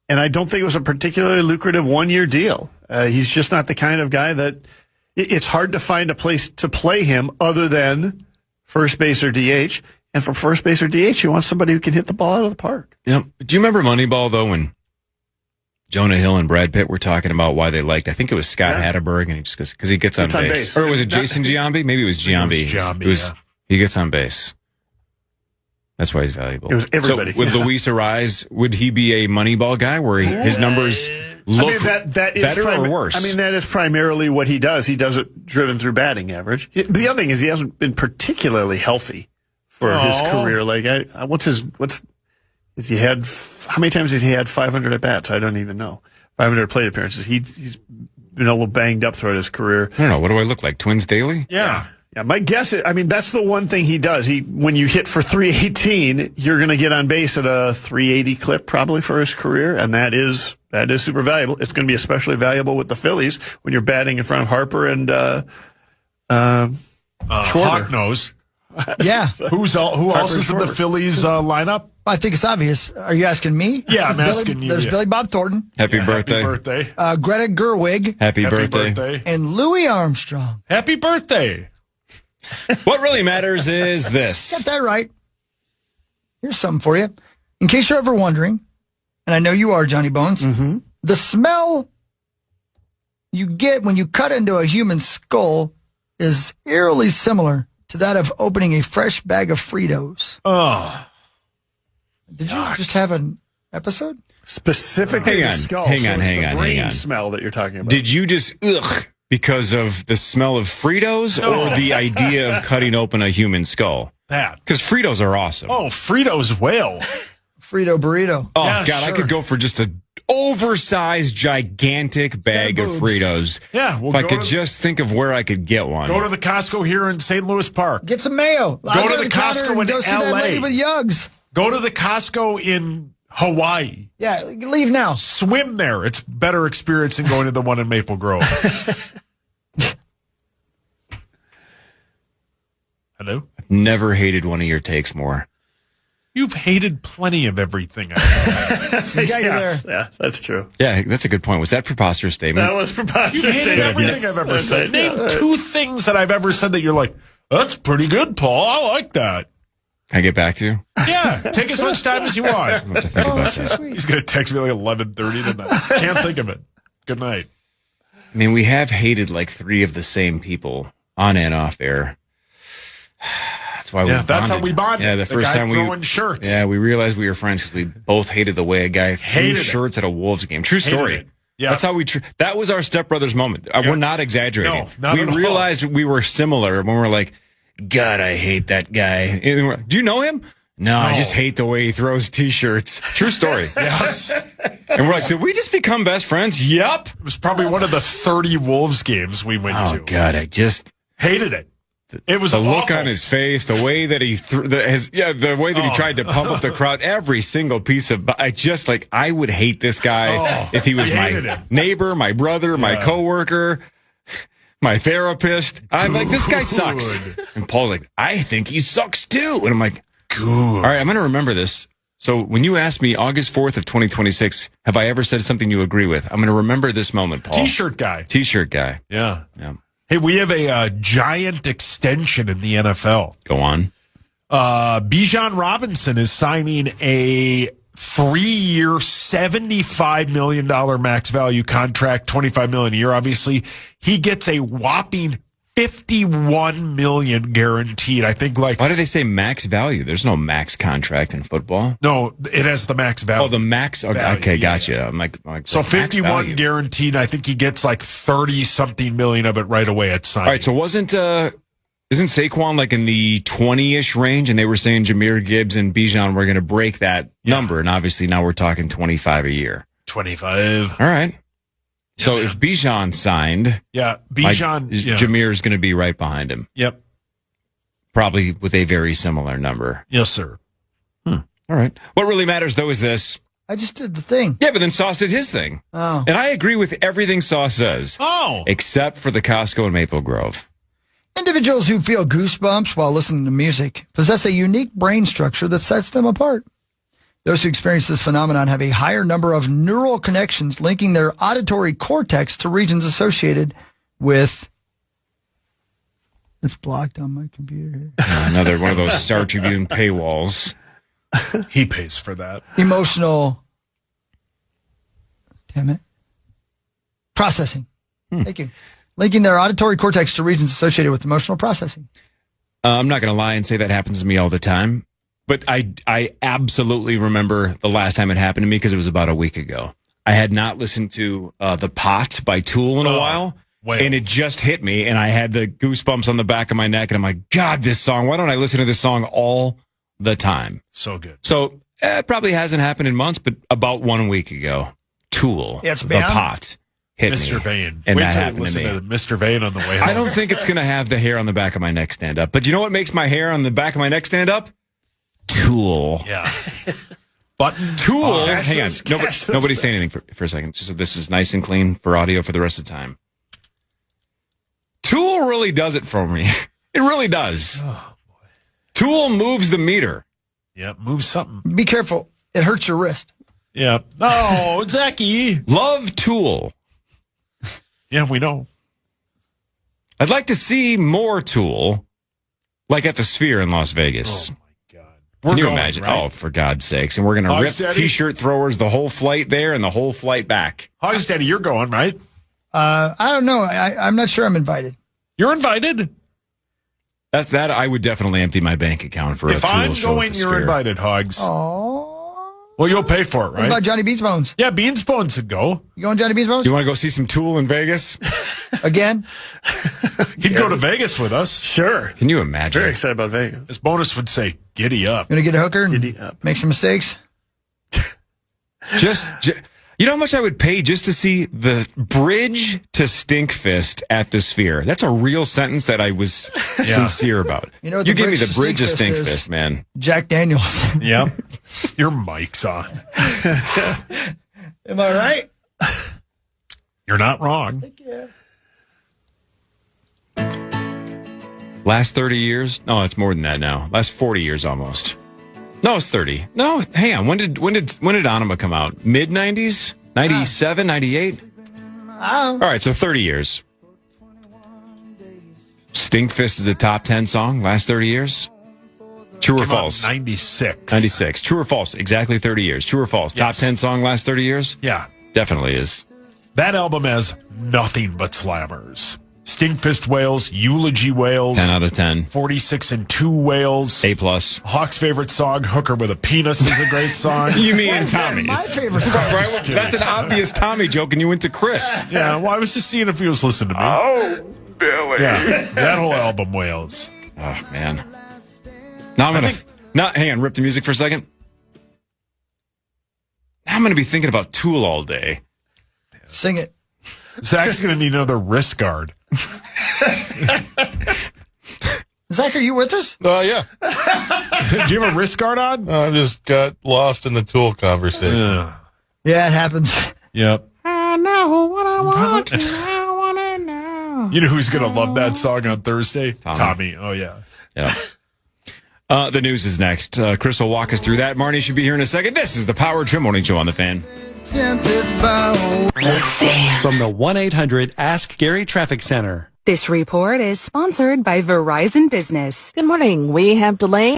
And I don't think it was a particularly lucrative 1-year deal. He's just not the kind of guy that it's hard to find a place to play him other than first base or DH. And from first base or DH, you want somebody who can hit the ball out of the park.
Yeah. Do you remember Moneyball, though, when Jonah Hill and Brad Pitt were talking about why they liked, I think it was Scott Hatterberg, and he just goes, because he gets on base. Or was it Jason Giambi? Maybe it was Giambi. He gets on base. That's why he's valuable.
It was everybody.
So with Luis Ariz, would he be a Moneyball guy where his numbers look better or worse?
That is primarily what he does. He does it driven through batting average. The other thing is he hasn't been particularly healthy for his career. Like, how many times has he had 500 at bats? I don't even know. 500 plate appearances. He's been a little banged up throughout his career.
I don't know. What do I look like? Twins Daily?
Yeah. Yeah, my guess is, that's the one thing he does. When you hit for 318, you're going to get on base at a 380 clip probably for his career, and that is super valuable. It's going to be especially valuable with the Phillies when you're batting in front of Harper and
Hawknose.
Yeah.
Who else is in the Phillies lineup?
I think it's obvious. Are you asking me?
Yeah, I'm asking you.
There's Billy Bob Thornton.
Happy birthday.
Happy birthday.
Greta Gerwig.
Happy birthday.
And Louis Armstrong.
Happy birthday.
What really matters is this.
Got that right. Here's something for you. In case you're ever wondering, and I know you are, Johnny Bones, the smell you get when you cut into a human skull is eerily similar to that of opening a fresh bag of Fritos.
Oh.
Did you just have an episode?
Specifically the skull.
Hang on.
The brain smell that you're talking about.
Did you just, because of the smell of Fritos or the idea of cutting open a human skull?
That.
Because Fritos are awesome.
Oh, Fritos whale.
Frito burrito.
Oh, yeah, God, sure. I could go for just an oversized, gigantic bag of Fritos.
Yeah.
If I could just think of where I could get one.
Go to the Costco here in St. Louis Park.
Get some mayo.
Go to the Costco in
go see that lady with Yugs.
Go to the Costco in Hawaii.
Yeah, leave now.
Swim there. It's better experience than going to the one in Maple Grove. Hello?
I've never hated one of your takes more.
You've hated plenty of everything.
You got you there.
Yeah, that's true.
Yeah, that's a good point. Was that a preposterous statement?
That was preposterous.
You've hated everything I've ever said. Name 2 things that I've ever said that you're like, that's pretty good, Paul. I like that.
Can I get back to you?
Yeah, take as much time as you want.
I have to think about that.
He's going to text me like 11:30 tonight. Can't think of it. Good night.
I mean, we have hated like 3 of the same people on and off air. That's why
that's how we bonded.
Yeah, the first time
throwing shirts.
Yeah, we realized we were friends because we both hated the way a guy threw shirts at a Wolves game. True story.
Yeah.
That's how that was our stepbrothers moment. We're not exaggerating.
No,
we realized we were similar when we're like, God, I hate that guy. And we're, do you know him? No, I just hate the way he throws T-shirts. True story.
Yes.
And we're like, did we just become best friends? Yep.
It was probably one of the 30 Wolves games we went to.
Oh, God, I just
hated it. It was
the
awful.
look on his face, the way that he the way that he tried to pump up the crowd, every single piece of. I would hate this guy if he was my neighbor, my brother, my coworker, my therapist. I'm like, this guy sucks. And Paul's like, I think he sucks too. And I'm like, all right, I'm going to remember this. So when you asked me August 4th of 2026, have I ever said something you agree with? I'm going to remember this moment, Paul.
T-shirt guy.
T-shirt guy.
Yeah. Hey, we have a giant extension in the NFL.
Go on.
Bijan Robinson is signing a 3-year, $75 million max value contract, $25 million a year, obviously. He gets a whopping $51 million guaranteed. I think
Why do they say max value? There's no max contract in football.
No, it has the max value.
Oh, the max. Okay, gotcha. Yeah. I'm like
so 51 guaranteed. I think he gets like 30-something million of it right away at signing.
All right, so isn't Saquon like in the 20-ish range? And they were saying Jahmyr Gibbs and Bijan were going to break that number, and obviously now we're talking 25 a year.
25.
All right. So if Bijan signed, Jahmyr is going to be right behind him.
Yep.
Probably with a very similar number.
Yes, sir.
All right. What really matters, though, is this.
I just did the thing.
Yeah, but then Sauce did his thing.
Oh.
And I agree with everything Sauce says.
Oh.
Except for the Costco and Maple Grove.
Individuals who feel goosebumps while listening to music possess a unique brain structure that sets them apart. Those who experience this phenomenon have a higher number of neural connections linking their auditory cortex to regions associated with... It's blocked on my computer.
Another one of those Star Tribune paywalls.
He pays for that.
Emotional... Damn it. Processing. Thank you. Linking their auditory cortex to regions associated with emotional processing.
I'm not going to lie and say that happens to me all the time. But I absolutely remember the last time it happened to me because it was about a week ago. I had not listened to The Pot by Tool in a while, and it just hit me, and I had the goosebumps on the back of my neck, and I'm like, God, this song, why don't I listen to this song all the time?
So good.
So it probably hasn't happened in months, but about 1 week ago, Tool, The Pot, hit me.
Mr. Vane.
And
Wait
that
till you
happened to
listen
me.
to Mr. Vane on the way home.
I don't think it's going to have the hair on the back of my neck stand up, but you know what makes my hair on the back of my neck stand up? Tool.
Yeah. Button.
Tool. Hang on. Nobody say anything for a second. Just so this is nice and clean for audio for the rest of the time. Tool really does it for me. It really does.
Oh, boy.
Tool moves the meter.
Yeah, moves something.
Be careful. It hurts your wrist.
Yeah. Oh, Zachy.
Love Tool.
Yeah, we know.
I'd like to see more Tool, like at the Sphere in Las Vegas.
Oh,
can you imagine? Right? Oh, for God's sakes. And we're going to rip T-shirt throwers the whole flight there and the whole flight back.
Hogs Daddy, you're going, right?
I don't know. I'm not sure I'm invited.
You're invited?
That I would definitely empty my bank account for a Tool show.
If I'm going, you're invited, Hogs.
Oh.
Well, you'll pay for it, right?
What about Johnny Beans Bones?
Yeah, Beans Bones would go.
You going Johnny Beans Bones?
You want to go see some Tool in Vegas?
Again?
He'd go to Vegas with us.
Sure.
Can you imagine?
Very excited about Vegas.
His bonus would say, giddy up.
Gonna get a hooker and
Giddy up.
make some mistakes?
You know how much I would pay just to see the bridge to Stinkfist at the Sphere? That's a real sentence that I was sincere about.
You know what
you give me
bridge
the
to
bridge to
Stinkfist
Stinkfist,
is?
man.
Jack Daniels.
Yep. Your mic's on.
Am I right?
You're not wrong.
Thank you.
Last 30 years? No, it's more than that now. Last 40 years almost. No, it's 30. No, hang on. When did Anima come out? Mid 90s? 97, 98? All right, so 30 years. Stinkfist is the top 10 song last 30 years? True or false?
96.
96. True or false? Exactly 30 years. True or false? Top 10 song last 30 years?
Yeah.
Definitely is.
That album has nothing but slammers. Stinkfist Whales, Eulogy Whales.
10 out of 10.
46 and 2 Whales.
A+.
Hawk's favorite song, Hooker with a Penis, is a great song.
You mean Tommy's?
My favorite song.
Right? That's an obvious Tommy joke, and you went to Chris.
Yeah, well, I was just seeing if he was listening to me.
Oh, Billy.
Yeah, that whole album, Whales.
Oh, man. Now I'm going to... Hang on, rip the music for a second. Now I'm going to be thinking about Tool all day.
Sing it.
Zach's going to need another wrist guard.
Zach, are you with us?
Yeah.
Do you have a wrist guard on?
I just got lost in the Tool conversation.
Yeah, it happens.
Yep.
I know what I want and I want it now.
You know who's going to love that song on Thursday?
Tommy.
Oh, yeah.
Yeah. The news is next. Chris will walk us through that. Marnie should be here in a second. This is the Power Trim Morning Show on The Fan.
From the 1-800-ASK-GARY Traffic Center.
This report is sponsored by Verizon Business.
Good morning. We have delay